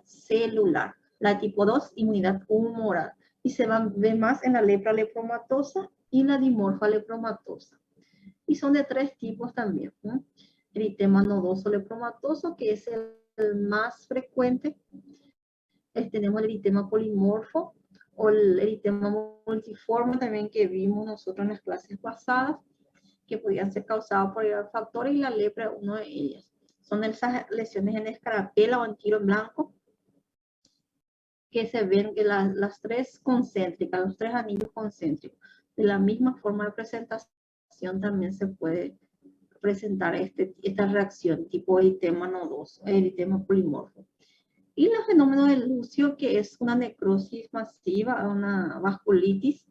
celular. La tipo 2, inmunidad humoral. Y se ve más en la lepra lepromatosa y la dimorfa lepromatosa. Y son de 3 tipos también, ¿no? Eritema nodoso lepromatoso, que es el más frecuente. Tenemos el eritema polimorfo o el eritema multiforme también que vimos nosotros en las clases pasadas, que podían ser causados por el factor y la lepra, uno de ellas. Son esas lesiones en escarapela o en tiro blanco que se ven que las 3 concéntricas, los 3 anillos concéntricos. De la misma forma de presentación también se puede presentar esta reacción tipo eritema nodoso, eritema polimorfo. Y el fenómeno de Lucio, que es una necrosis masiva, una vasculitis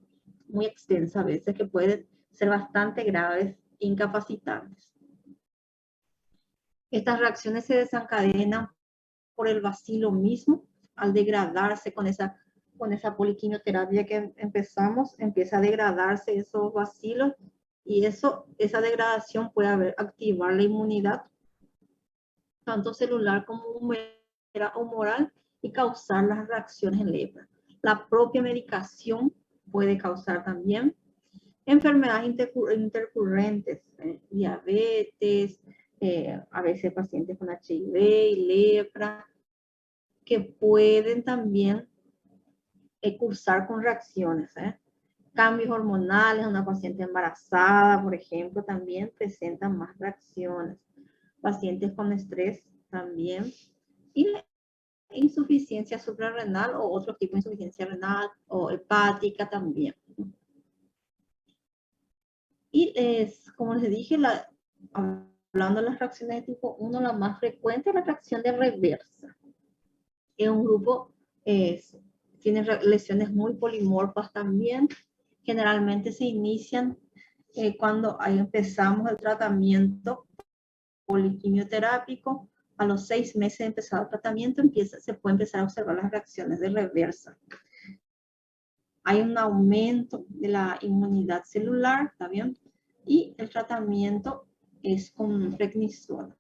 muy extensa a veces, que pueden ser bastante graves, incapacitantes. Estas reacciones se desencadenan por el bacilo mismo, al degradarse con esa poliquimioterapia que empezamos, empieza a degradarse esos bacilos y esa degradación puede activar la inmunidad, tanto celular como humoral, y causar las reacciones en lepra. La propia medicación puede causar también enfermedades intercurrentes, diabetes, a veces pacientes con HIV y lepra, que pueden también cursar con reacciones. Cambios hormonales, una paciente embarazada, por ejemplo, también presentan más reacciones. Pacientes con estrés también. Y insuficiencia suprarrenal o otro tipo de insuficiencia renal o hepática también. Y como les dije, hablando de las reacciones de tipo 1, la más frecuente es la reacción de reversa. Es un grupo, tiene lesiones muy polimorfas también. Generalmente se inician cuando ahí empezamos el tratamiento poliquimioterápico. A los 6 meses de empezar el tratamiento se puede empezar a observar las reacciones de reversa. Hay un aumento de la inmunidad celular, ¿está bien? Y el tratamiento es con prednisona.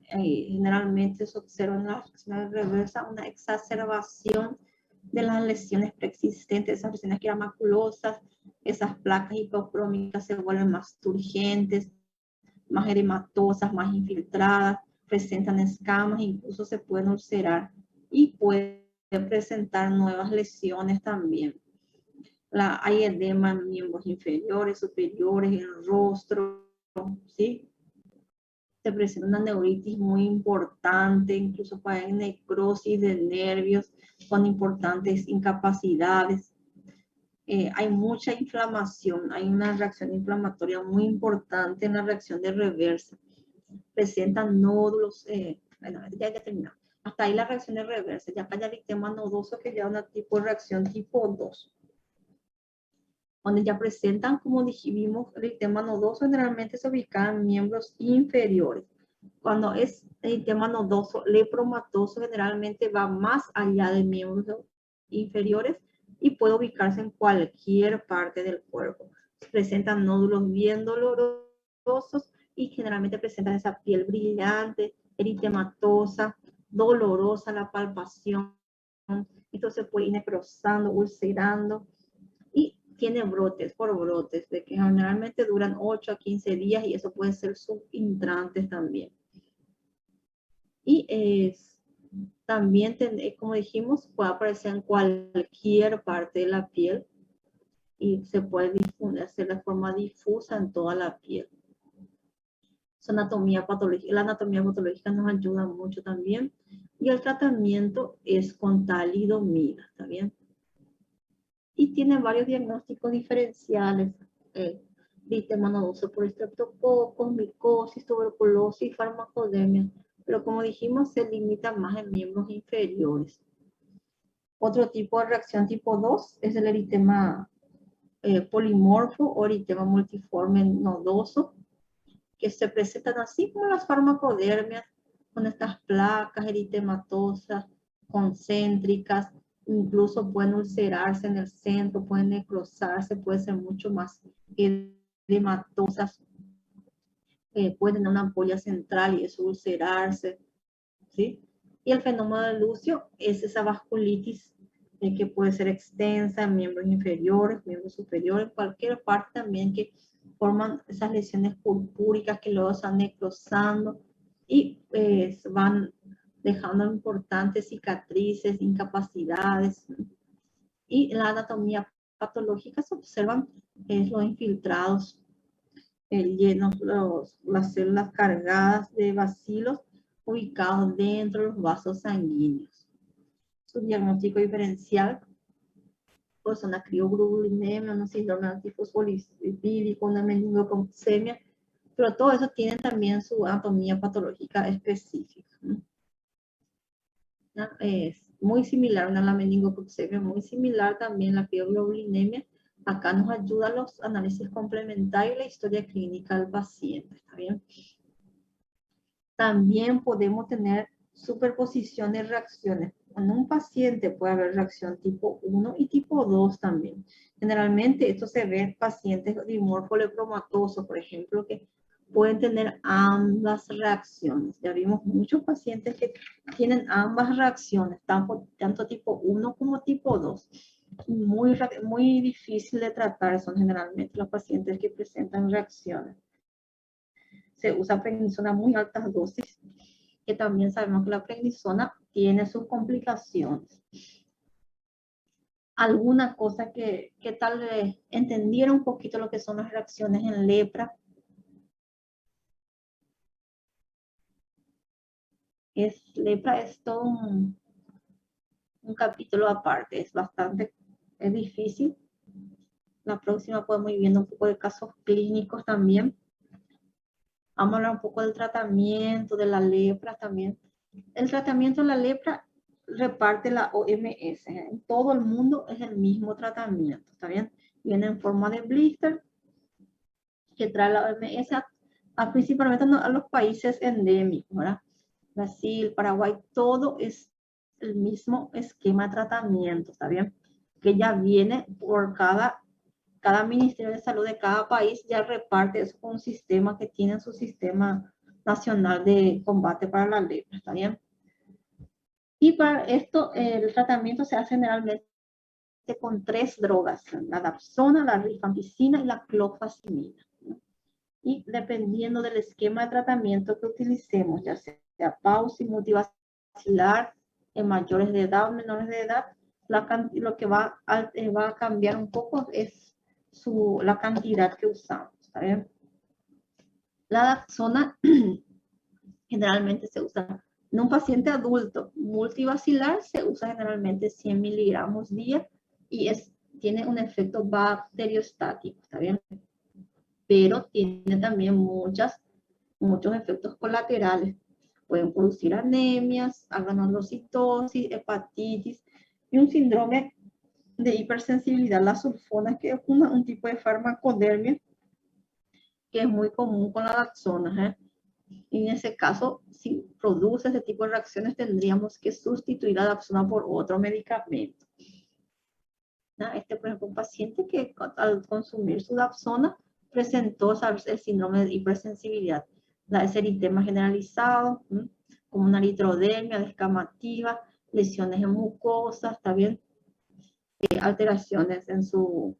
Generalmente se observa en las reacciones de reversa una exacerbación de las lesiones preexistentes, esas lesiones que eran maculosas, esas placas hipocrómicas se vuelven más turgentes, más edematosas, más infiltradas, presentan escamas, incluso se pueden ulcerar y pueden presentar nuevas lesiones también. Hay edema en miembros inferiores, superiores, en el rostro, ¿sí? Se presenta una neuritis muy importante, incluso puede haber necrosis de nervios con importantes incapacidades. Hay mucha inflamación, hay una reacción inflamatoria muy importante en la reacción de reversa. Presentan nódulos, bueno, ya terminamos. Hasta ahí la reacción de reversa. Ya acá ya el eritema nodoso que ya es una tipo de reacción tipo 2. Donde ya presentan, como dijimos, el eritema nodoso generalmente se ubica en miembros inferiores. Cuando es el eritema nodoso lepromatoso, generalmente va más allá de miembros inferiores y puede ubicarse en cualquier parte del cuerpo. Presentan nódulos bien dolorosos y generalmente presentan esa piel brillante, eritematosa, dolorosa la palpación. Entonces puede ir necrosando, ulcerando y tiene brotes por brotes, de que generalmente duran 8 a 15 días y eso puede ser subintrantes también. Y también, como dijimos, puede aparecer en cualquier parte de la piel y se puede hacer de forma difusa en toda la piel. Su anatomía patológica, la anatomía patológica nos ayuda mucho también. Y el tratamiento es con talidomida, ¿está bien? Y tiene varios diagnósticos diferenciales. Eritema nodoso por estreptococos, micosis, tuberculosis, farmacodemia. Pero como dijimos, se limita más en miembros inferiores. Otro tipo de reacción tipo 2 es el eritema polimorfo o eritema multiforme nodoso, que se presentan así como las farmacodermias, con estas placas eritematosas, concéntricas, incluso pueden ulcerarse en el centro, pueden necrosarse, pueden ser mucho más edematosas, pueden tener una ampolla central y eso ulcerarse, ¿sí? Y el fenómeno de Lucio es esa vasculitis que puede ser extensa en miembros inferiores, miembros superiores, cualquier parte también que forman esas lesiones purpúricas que luego se van necrosando y van dejando importantes cicatrices, incapacidades. Y en la anatomía patológica se observan los infiltrados llenos, las células cargadas de bacilos ubicados dentro de los vasos sanguíneos. Su diagnóstico diferencial pues una crioglobulinemia, una síndrome antifosfolipídico, una meningococemia, pero todo eso tiene también su anatomía patológica específica, ¿no? Es muy similar a la meningococemia, muy similar también a la crioglobulinemia. Acá nos ayuda los análisis complementarios y la historia clínica del paciente, ¿está bien? También podemos tener superposición de reacciones. En un paciente puede haber reacción tipo 1 y tipo 2 también. Generalmente esto se ve en pacientes dimorfo lepromatoso, por ejemplo, que pueden tener ambas reacciones. Ya vimos muchos pacientes que tienen ambas reacciones, tanto tipo 1 como tipo 2. Muy difícil de tratar son generalmente los pacientes que presentan reacciones. Se usa prednisona a muy altas dosis, que también sabemos que la prednisona tiene sus complicaciones. Alguna cosa que tal vez entendiera un poquito lo que son las reacciones en lepra. lepra es todo un capítulo aparte, es difícil. La próxima podemos ir viendo un poco de casos clínicos también. Vamos a hablar un poco del tratamiento de la lepra también. El tratamiento de la lepra reparte la OMS. En todo el mundo es el mismo tratamiento, ¿está bien? Viene en forma de blister que trae la OMS principalmente a los países endémicos, ¿verdad? Brasil, Paraguay, todo es el mismo esquema de tratamiento, ¿está bien? Que ya viene por cada Ministerio de Salud de cada país, ya reparte eso con un sistema que tiene su sistema nacional de combate para la lepra, ¿está bien? Y para esto, el tratamiento se hace generalmente con 3 drogas, la dapsona, la rifampicina y la clofazimina. Y dependiendo del esquema de tratamiento que utilicemos, ya sea pausa y multivacilar en mayores de edad o menores de edad, lo que va a cambiar un poco es la cantidad que usamos, ¿está bien? La dapsona generalmente se usa en un paciente adulto. Multivacilar se usa generalmente 100 miligramos día y tiene un efecto bacteriostático, ¿está bien? Pero tiene también muchos efectos colaterales. Pueden producir anemias, granulocitosis, hepatitis y un síndrome de hipersensibilidad a la sulfona, que es un tipo de farmacodermia que es muy común con la dapsona. Y en ese caso, si produce ese tipo de reacciones, tendríamos que sustituir la dapsona por otro medicamento. Por ejemplo, un paciente que al consumir su dapsona presentó el síndrome de hipersensibilidad, ese eritema generalizado, como una eritrodermia descamativa, lesiones en mucosas, está bien, alteraciones en su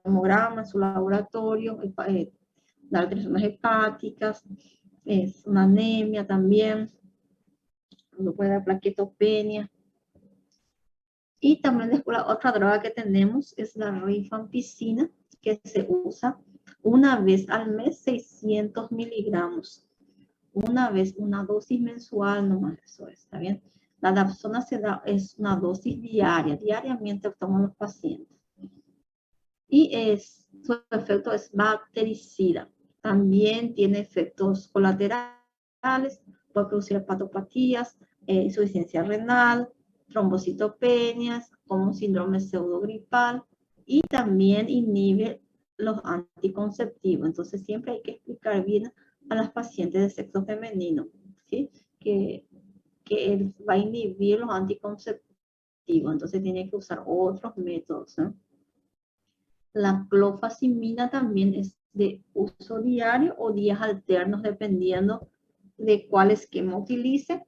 hemograma, en su laboratorio, las alteraciones hepáticas, es una anemia también, puede dar plaquetopenia. Y también después la otra droga que tenemos es la rifampicina, que se usa una vez al mes, 600 miligramos. Una vez, una dosis mensual nomás, eso está bien. La dapsona es una dosis diariamente toman los pacientes. Y su efecto es bactericida. También tiene efectos colaterales, puede producir hepatopatías, insuficiencia renal, trombocitopenias, como síndrome pseudogripal, y también inhibe los anticonceptivos. Entonces siempre hay que explicar bien a las pacientes de sexo femenino, ¿sí? que él va a inhibir los anticonceptivos, entonces tiene que usar otros métodos, ¿no? La clofazimina también es de uso diario o días alternos, dependiendo de cuál esquema utilice.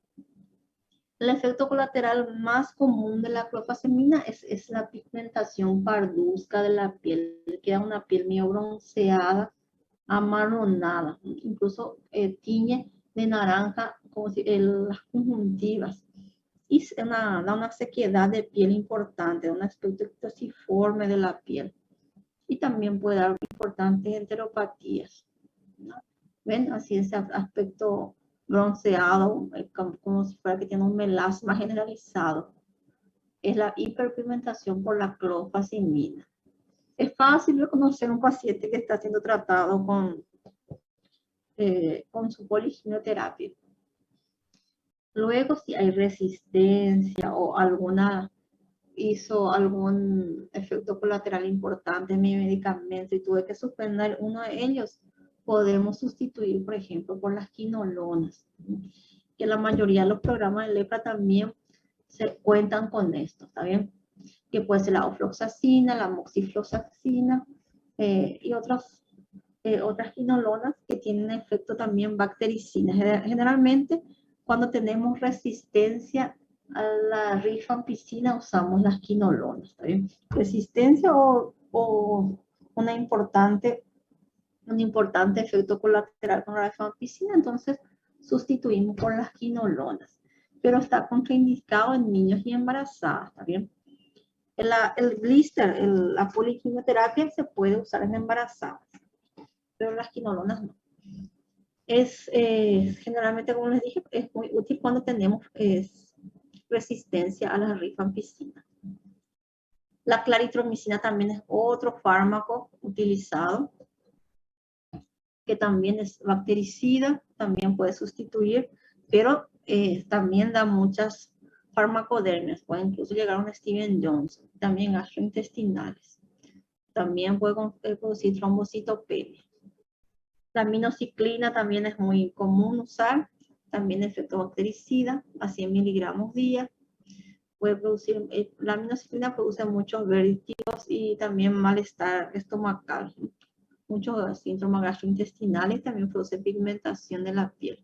El efecto colateral más común de la clofazimina es la pigmentación parduzca de la piel. Queda una piel medio bronceada, amarronada, incluso tiñe de naranja como si las conjuntivas. Y da una sequedad de piel importante, un aspecto ectosiforme de la piel. Y también puede dar importantes enteropatías, ¿no? ¿Ven? Así ese aspecto bronceado, como si fuera que tiene un melasma generalizado. Es la hiperpigmentación por la clofazimina. Es fácil reconocer un paciente que está siendo tratado con su poliquimioterapia. Luego, si hay resistencia o hizo algún efecto colateral importante en mi medicamento y tuve que suspender uno de ellos, podemos sustituir, por ejemplo, por las quinolonas, que la mayoría de los programas de lepra también se cuentan con esto, ¿está bien? Que puede ser la ofloxacina, la moxifloxacina y otras quinolonas que tienen efecto también bactericida. Generalmente, cuando tenemos resistencia a la rifampicina, usamos las quinolonas, ¿está bien? Resistencia o un importante efecto colateral con la rifampicina, entonces sustituimos por las quinolonas. Pero está contraindicado en niños y embarazadas, ¿está bien? El blister, la poliquimioterapia se puede usar en embarazadas, pero las quinolonas no. Generalmente, como les dije, es muy útil cuando tenemos resistencia a la rifampicina. La claritromicina también es otro fármaco utilizado, que también es bactericida, también puede sustituir, pero también da muchas farmacodermias, puede incluso llegar a un Steven Johnson, también gastrointestinales. También puede producir trombocitopenia. La aminociclina también es muy común usar, también efecto bactericida, a 100 miligramos día. Puede producir, la aminociclina produce muchos vértigos y también malestar estomacal. Muchos síntomas gastrointestinales, también produce pigmentación de la piel.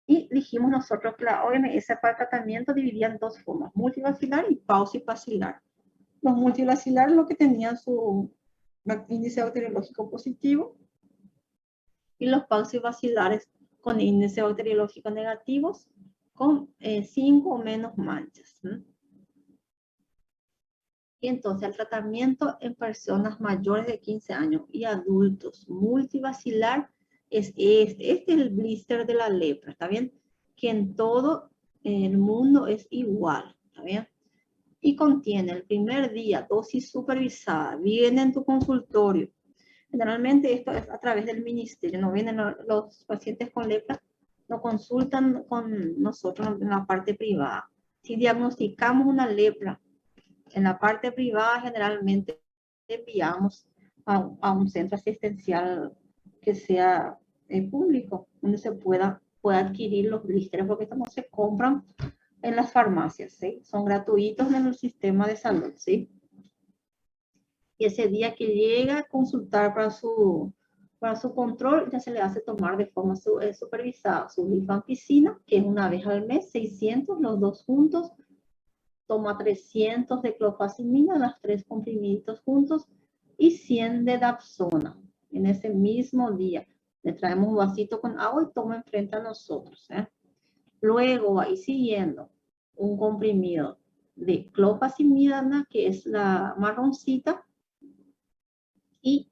Y dijimos nosotros que la OMS para el tratamiento dividía en dos formas, multivacilar y paucivacilar. Los multivacilares lo que tenían su índice bacteriológico positivo y los paucivacilares con índice bacteriológico negativos con 5 o menos manchas. Y entonces el tratamiento en personas mayores de 15 años y adultos multivacilar es este es el blister de la lepra, ¿está bien? Que en todo el mundo es igual, ¿está bien? Y contiene el primer día dosis supervisada, viene en tu consultorio. Generalmente esto es a través del ministerio, no vienen los pacientes con lepra, no consultan con nosotros en la parte privada. Si diagnosticamos una lepra en la parte privada, generalmente enviamos a un centro asistencial que sea público, donde se pueda adquirir los blisters, porque estos no se compran en las farmacias, ¿sí? Son gratuitos en el sistema de salud, ¿sí? Y ese día que llega a consultar para su control, ya se le hace tomar de forma supervisada su rifampicina, que es una vez al mes, 600, los dos juntos. Toma 300 de clofazimina, las 3 comprimiditos juntos, y 100 de dapsona en ese mismo día. Le traemos un vasito con agua y toma enfrente a nosotros. Luego va a ir siguiendo un comprimido de clofazimina, que es la marroncita, y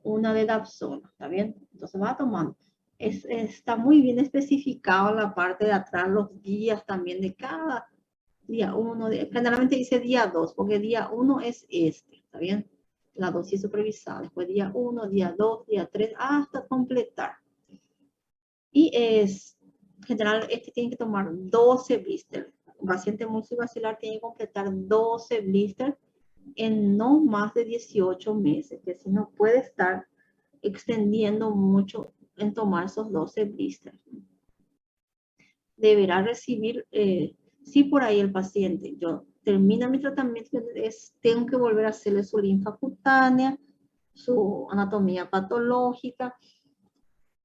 una de dapsona, ¿está bien? Entonces va tomando. Está muy bien especificado en la parte de atrás los días también de cada día 1, generalmente dice día 2, porque día 1 es ¿está bien? La dosis supervisada. Después día 1, día 2, día 3, hasta completar. Y general, tiene que tomar 12 blisters. Un paciente multivacilar tiene que completar 12 blisters en no más de 18 meses, que si no puede estar extendiendo mucho en tomar esos 12 blisters. Deberá recibir, si por ahí el paciente, yo termina mi tratamiento, tengo que volver a hacerle su linfa cutánea, su anatomía patológica,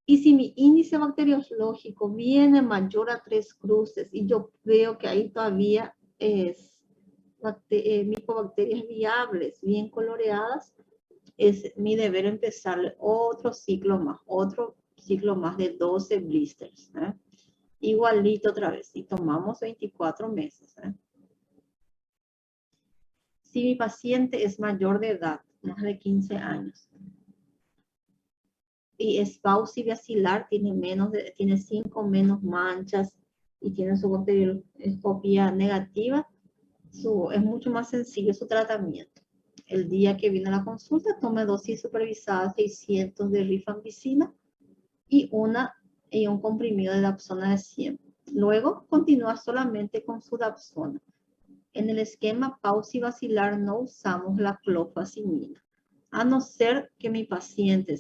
y si mi índice bacteriológico viene mayor a 3 cruces y yo veo que ahí todavía es micobacterias viables, bien coloreadas, es mi deber empezar otro ciclo más de 12 blisters. Igualito otra vez, y tomamos 24 meses. Si mi paciente es mayor de edad, más de 15 años, y es paucivacilar, tiene 5 menos manchas y tiene su bacterioscopía negativa, es mucho más sencillo su tratamiento. El día que viene a la consulta, tome dosis supervisada 600 de rifampicina y un comprimido de dapsona de 100. Luego continúa solamente con su dapsona. En el esquema paucivacilar no usamos la clofazimina, a no ser que mi paciente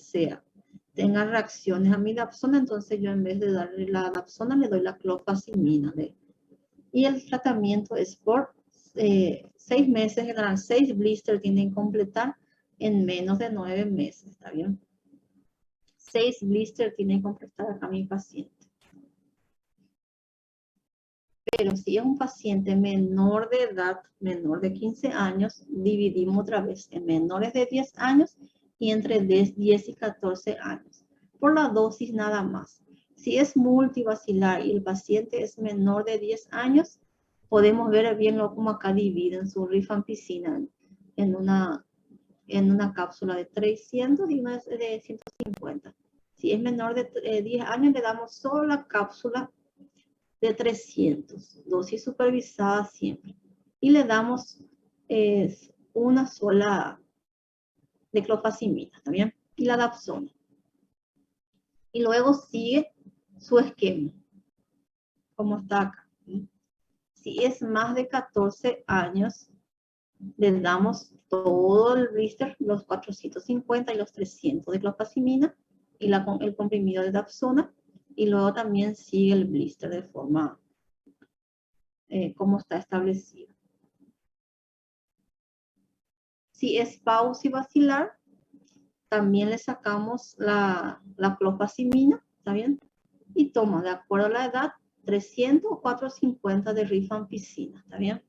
tenga reacciones a mi dapsona, entonces yo en vez de darle la dapsona le doy la clofazimina. Y el tratamiento es por 6 meses, en general 6 blisters tienen que completar en menos de 9 meses, ¿está bien? 6 blisters tienen que completar acá mi paciente. Pero si es un paciente menor de edad, menor de 15 años, dividimos otra vez en menores de 10 años y entre 10 y 14 años, por la dosis nada más. Si es multivacilar y el paciente es menor de 10 años, podemos ver bien cómo acá dividen su rifampicina en una cápsula de 300 y una de 150. Si es menor de 10 años, le damos solo la cápsula de 300, dosis supervisada siempre. Y le damos una sola de clofazimina, ¿está bien? Y la dapsona. Y luego sigue su esquema, como está acá. Si es más de 14 años, les damos todo el blister, los 450 y los 300 de clofazimina y el comprimido de dapsona, y luego también sigue el blister de forma como está establecido. Si es paucivacilar, también le sacamos la clofazimina, ¿está bien? Y toma, de acuerdo a la edad, 300 o 450 de rifampicina, ¿está bien?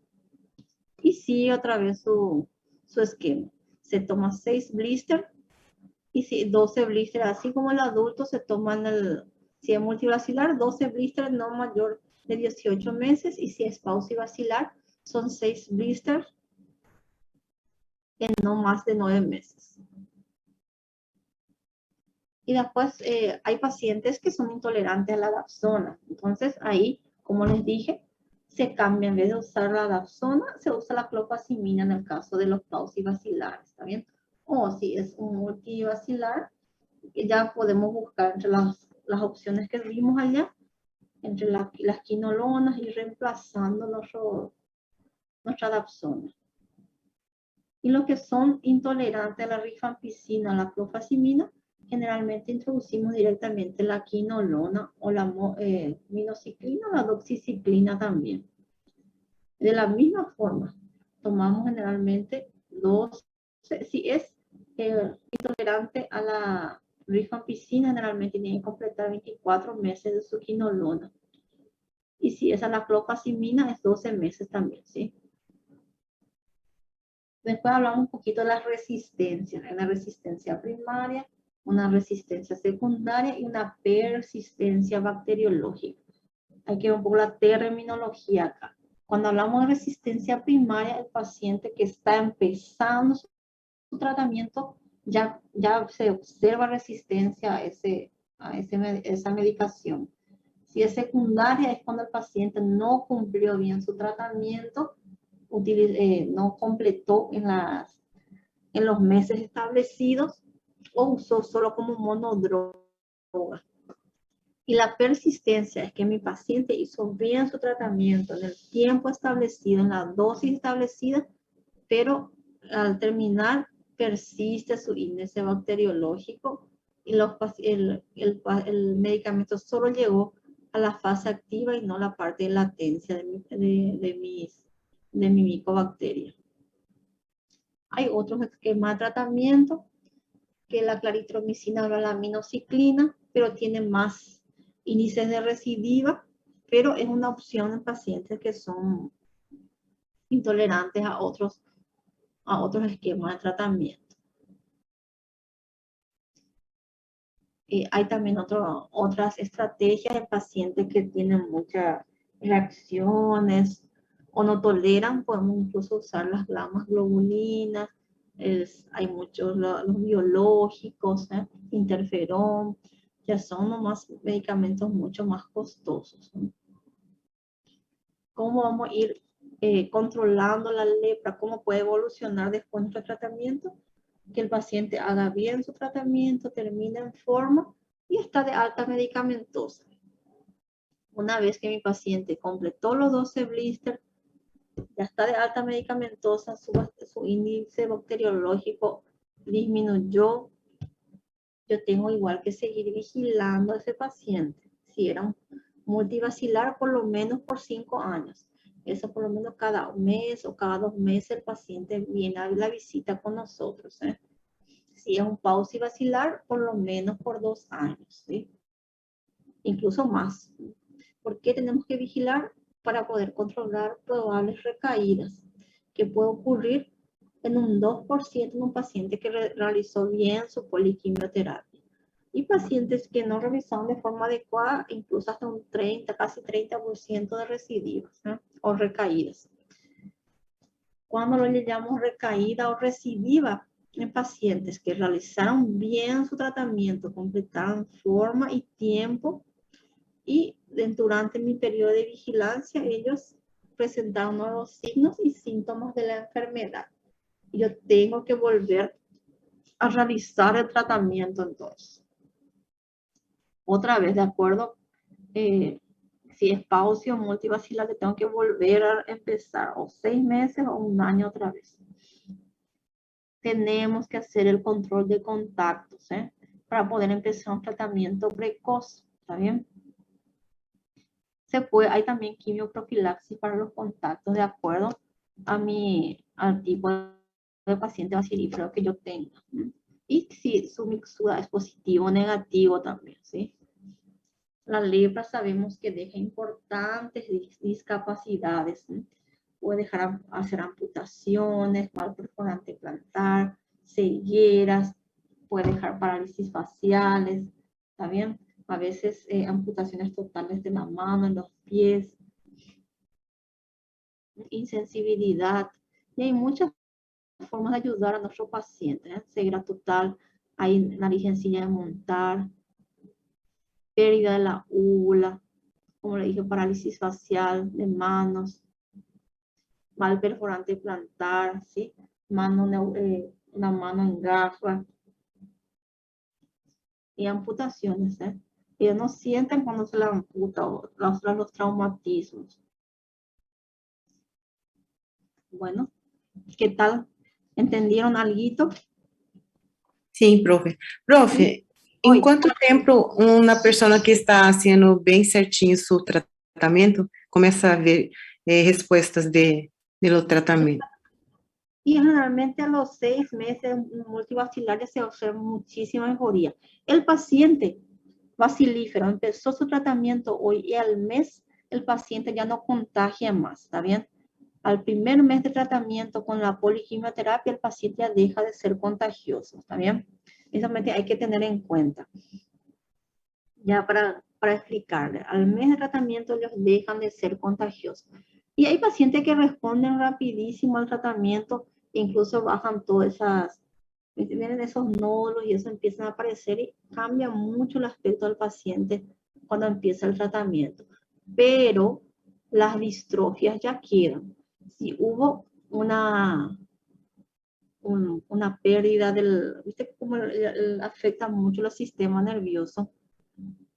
Y sigue otra vez su esquema. Se toma 6 blister y si 12 blister, así como el adulto se toman si es multivacilar, 12 blister no mayor de 18 meses, y si es paucivacilar, son 6 blisters en no más de 9 meses. Y después hay pacientes que son intolerantes a la dapsona. Entonces ahí, como les dije, se cambia, en vez de usar la dapsona, se usa la clofazimina en el caso de los paucivacilares, ¿está bien? O si es un multivacilar, ya podemos buscar entre las opciones que vimos allá, entre las quinolonas, y reemplazando nuestra dapsona. Y los que son intolerantes a la rifampicina, a la clofazimina, generalmente introducimos directamente la quinolona o la minoxiclina o la doxiciclina también. De la misma forma, tomamos generalmente si es intolerante a la rifampicina, generalmente tiene que completar 24 meses de su quinolona. Y si es a la clofazimina, es 12 meses también, ¿sí? Después hablamos un poquito de las resistencias. Hay una resistencia primaria, una resistencia secundaria y una persistencia bacteriológica. Hay que ver un poco la terminología acá. Cuando hablamos de resistencia primaria, el paciente que está empezando su tratamiento, ya se observa resistencia a esa medicación. Si es secundaria, es cuando el paciente no cumplió bien su tratamiento, no completó en los meses establecidos, o usó solo como monodroga. Y la persistencia es que mi paciente hizo bien su tratamiento en el tiempo establecido, en la dosis establecida, pero al terminar persiste su índice bacteriológico y el medicamento solo llegó a la fase activa y no la parte de latencia de mi micobacteria. Hay otros esquemas de tratamiento, que la claritromicina o la aminociclina, pero tiene más índices de recidiva, pero es una opción en pacientes que son intolerantes a otros esquemas de tratamiento. Hay también otras estrategias en pacientes que tienen muchas reacciones o no toleran. Podemos incluso usar las gamas globulinas. Hay muchos, los biológicos, interferón, ya son nomás medicamentos mucho más costosos. ¿Cómo vamos a ir controlando la lepra? ¿Cómo puede evolucionar después de nuestro tratamiento? Que el paciente haga bien su tratamiento, termine en forma y está de alta medicamentosa. Una vez que mi paciente completó los 12 blisters, ya está de alta medicamentosa, su índice bacteriológico disminuyó, yo tengo igual que seguir vigilando a ese paciente. Si era un multivacilar, por lo menos por 5 años. Eso por lo menos cada mes o cada 2 meses el paciente viene a la visita con nosotros. Si es un paucivacilar, por lo menos por 2 años, ¿sí? Incluso más. ¿Por qué tenemos que vigilar? Para poder controlar probables recaídas que puede ocurrir en un 2% en un paciente que realizó bien su poliquimioterapia. Y pacientes que no realizaron de forma adecuada, incluso hasta un 30, casi 30% de recidivas, o recaídas. Cuando lo llamamos recaída o recidiva, en pacientes que realizaron bien su tratamiento, completaron forma y tiempo, y durante mi periodo de vigilancia ellos presentaron nuevos signos y síntomas de la enfermedad. Yo tengo que volver a realizar el tratamiento entonces. Otra vez, de acuerdo, si es pausia o multivacilar, tengo que volver a empezar o 6 meses o 1 año otra vez. Tenemos que hacer el control de contactos, para poder empezar un tratamiento precoz, ¿está bien? Hay también quimioprofilaxis para los contactos de acuerdo al tipo de paciente bacilífero que yo tenga. Y si su mixtura es positivo o negativo también, ¿sí? La lepra sabemos que deja importantes discapacidades, ¿sí? Puede dejar hacer amputaciones, mal perforante plantar, cegueras, puede dejar parálisis faciales, ¿está bien? A veces amputaciones totales de la mano, en los pies, insensibilidad. Y hay muchas formas de ayudar a nuestro paciente, ceguera total, hay nariz sencilla de montar, pérdida de la úvula, como le dije, parálisis facial de manos, mal perforante plantar, ¿sí? Una mano en garra, y amputaciones, Ellos no sienten cuando se la amputa o los traumatismos. Bueno, ¿qué tal? ¿Entendieron algo? Sim, profe. Profe, em Oi. quanto tempo uma pessoa que está fazendo bem certinho seu tratamento começa a ver respostas do tratamento? Y generalmente a los 6 meses multivacilar ya se observa muchísima mejoría. El paciente bacilífero empezó su tratamiento hoy y al mes el paciente ya no contagia más, ¿está bien? Al primer mes de tratamiento con la poliquimioterapia el paciente ya deja de ser contagioso, ¿está bien? Eso hay que tener en cuenta. Ya para explicarle, al mes de tratamiento ellos dejan de ser contagiosos. Y hay pacientes que responden rapidísimo al tratamiento, incluso bajan todas vienen esos nódulos y eso empiezan a aparecer y cambia mucho el aspecto del paciente cuando empieza el tratamiento. Pero las distrofias ya quedan. Si hubo una pérdida ¿viste cómo afecta mucho el sistema nervioso?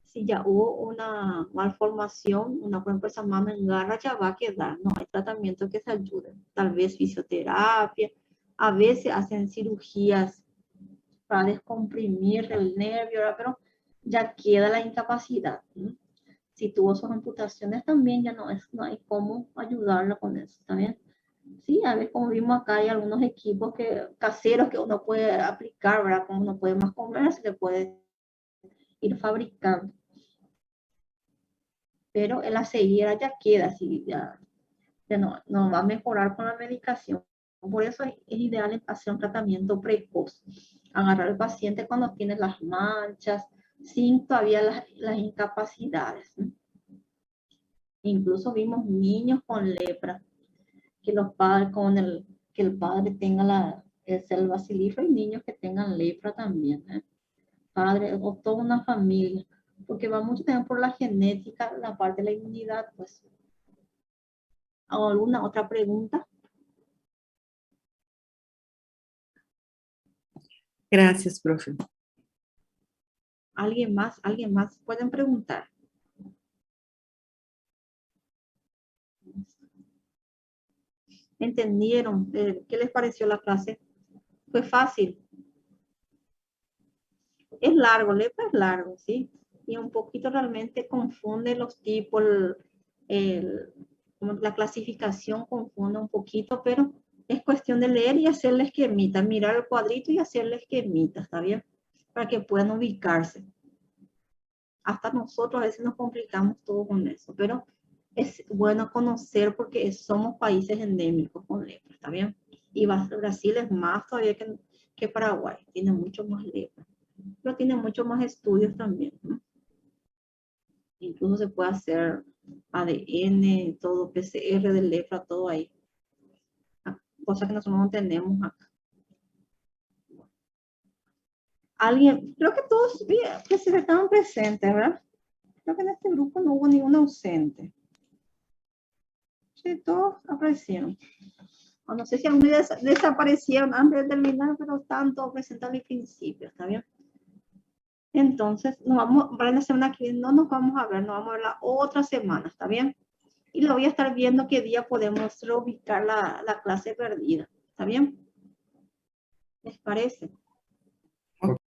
Si ya hubo una malformación, por ejemplo, esa mano en garra ya va a quedar, no hay tratamiento que se ayude, tal vez fisioterapia, a veces hacen cirugías para descomprimir el nervio, pero ya queda la incapacidad. Si tuvo sus amputaciones también ya no hay cómo ayudarlo con eso, ¿está bien? Sí, a ver, como vimos acá, hay algunos equipos caseros que uno puede aplicar, ¿verdad? Como uno puede más comer, se le puede ir fabricando. Pero en la ceguera ya queda, así ya no va a mejorar con la medicación. Por eso es ideal hacer un tratamiento precoz. Agarrar al paciente cuando tiene las manchas, sin todavía las incapacidades. Incluso vimos niños con lepra, que los padres que el padre tenga el bacilífero y niños que tengan lepra también. Padre o toda una familia, porque va mucho también por la genética, la parte de la inmunidad, pues. ¿Alguna otra pregunta? Gracias, profe. ¿Alguien más? ¿Alguien más? Pueden preguntar. ¿Entendieron? ¿Qué les pareció la clase? Fue fácil. Es largo, lepra es largo, ¿sí? Y un poquito realmente confunde los tipos, la clasificación confunde un poquito, pero es cuestión de leer y hacerle esquemita, mirar el cuadrito y hacerle esquemita, ¿está bien? Para que puedan ubicarse. Hasta nosotros a veces nos complicamos todo con eso, pero es bueno conocer porque somos países endémicos con lepra, ¿está bien? Y Brasil es más todavía que Paraguay, tiene mucho más lepra, pero tiene mucho más estudios también, ¿no? Incluso se puede hacer ADN, todo, PCR de lepra, todo ahí. Cosa que nosotros no tenemos acá. Alguien, creo que todos que se estaban presentes, ¿verdad? Creo que en este grupo no hubo ningún ausente. Sí, todos aparecieron. O no sé si algunos desaparecieron antes de terminar, pero están todos presentes al principio, ¿está bien? Entonces, para la semana que viene no nos vamos a ver, nos vamos a ver la otra semana, ¿está bien? Y lo voy a estar viendo qué día podemos reubicar la clase perdida, ¿está bien? ¿Les parece?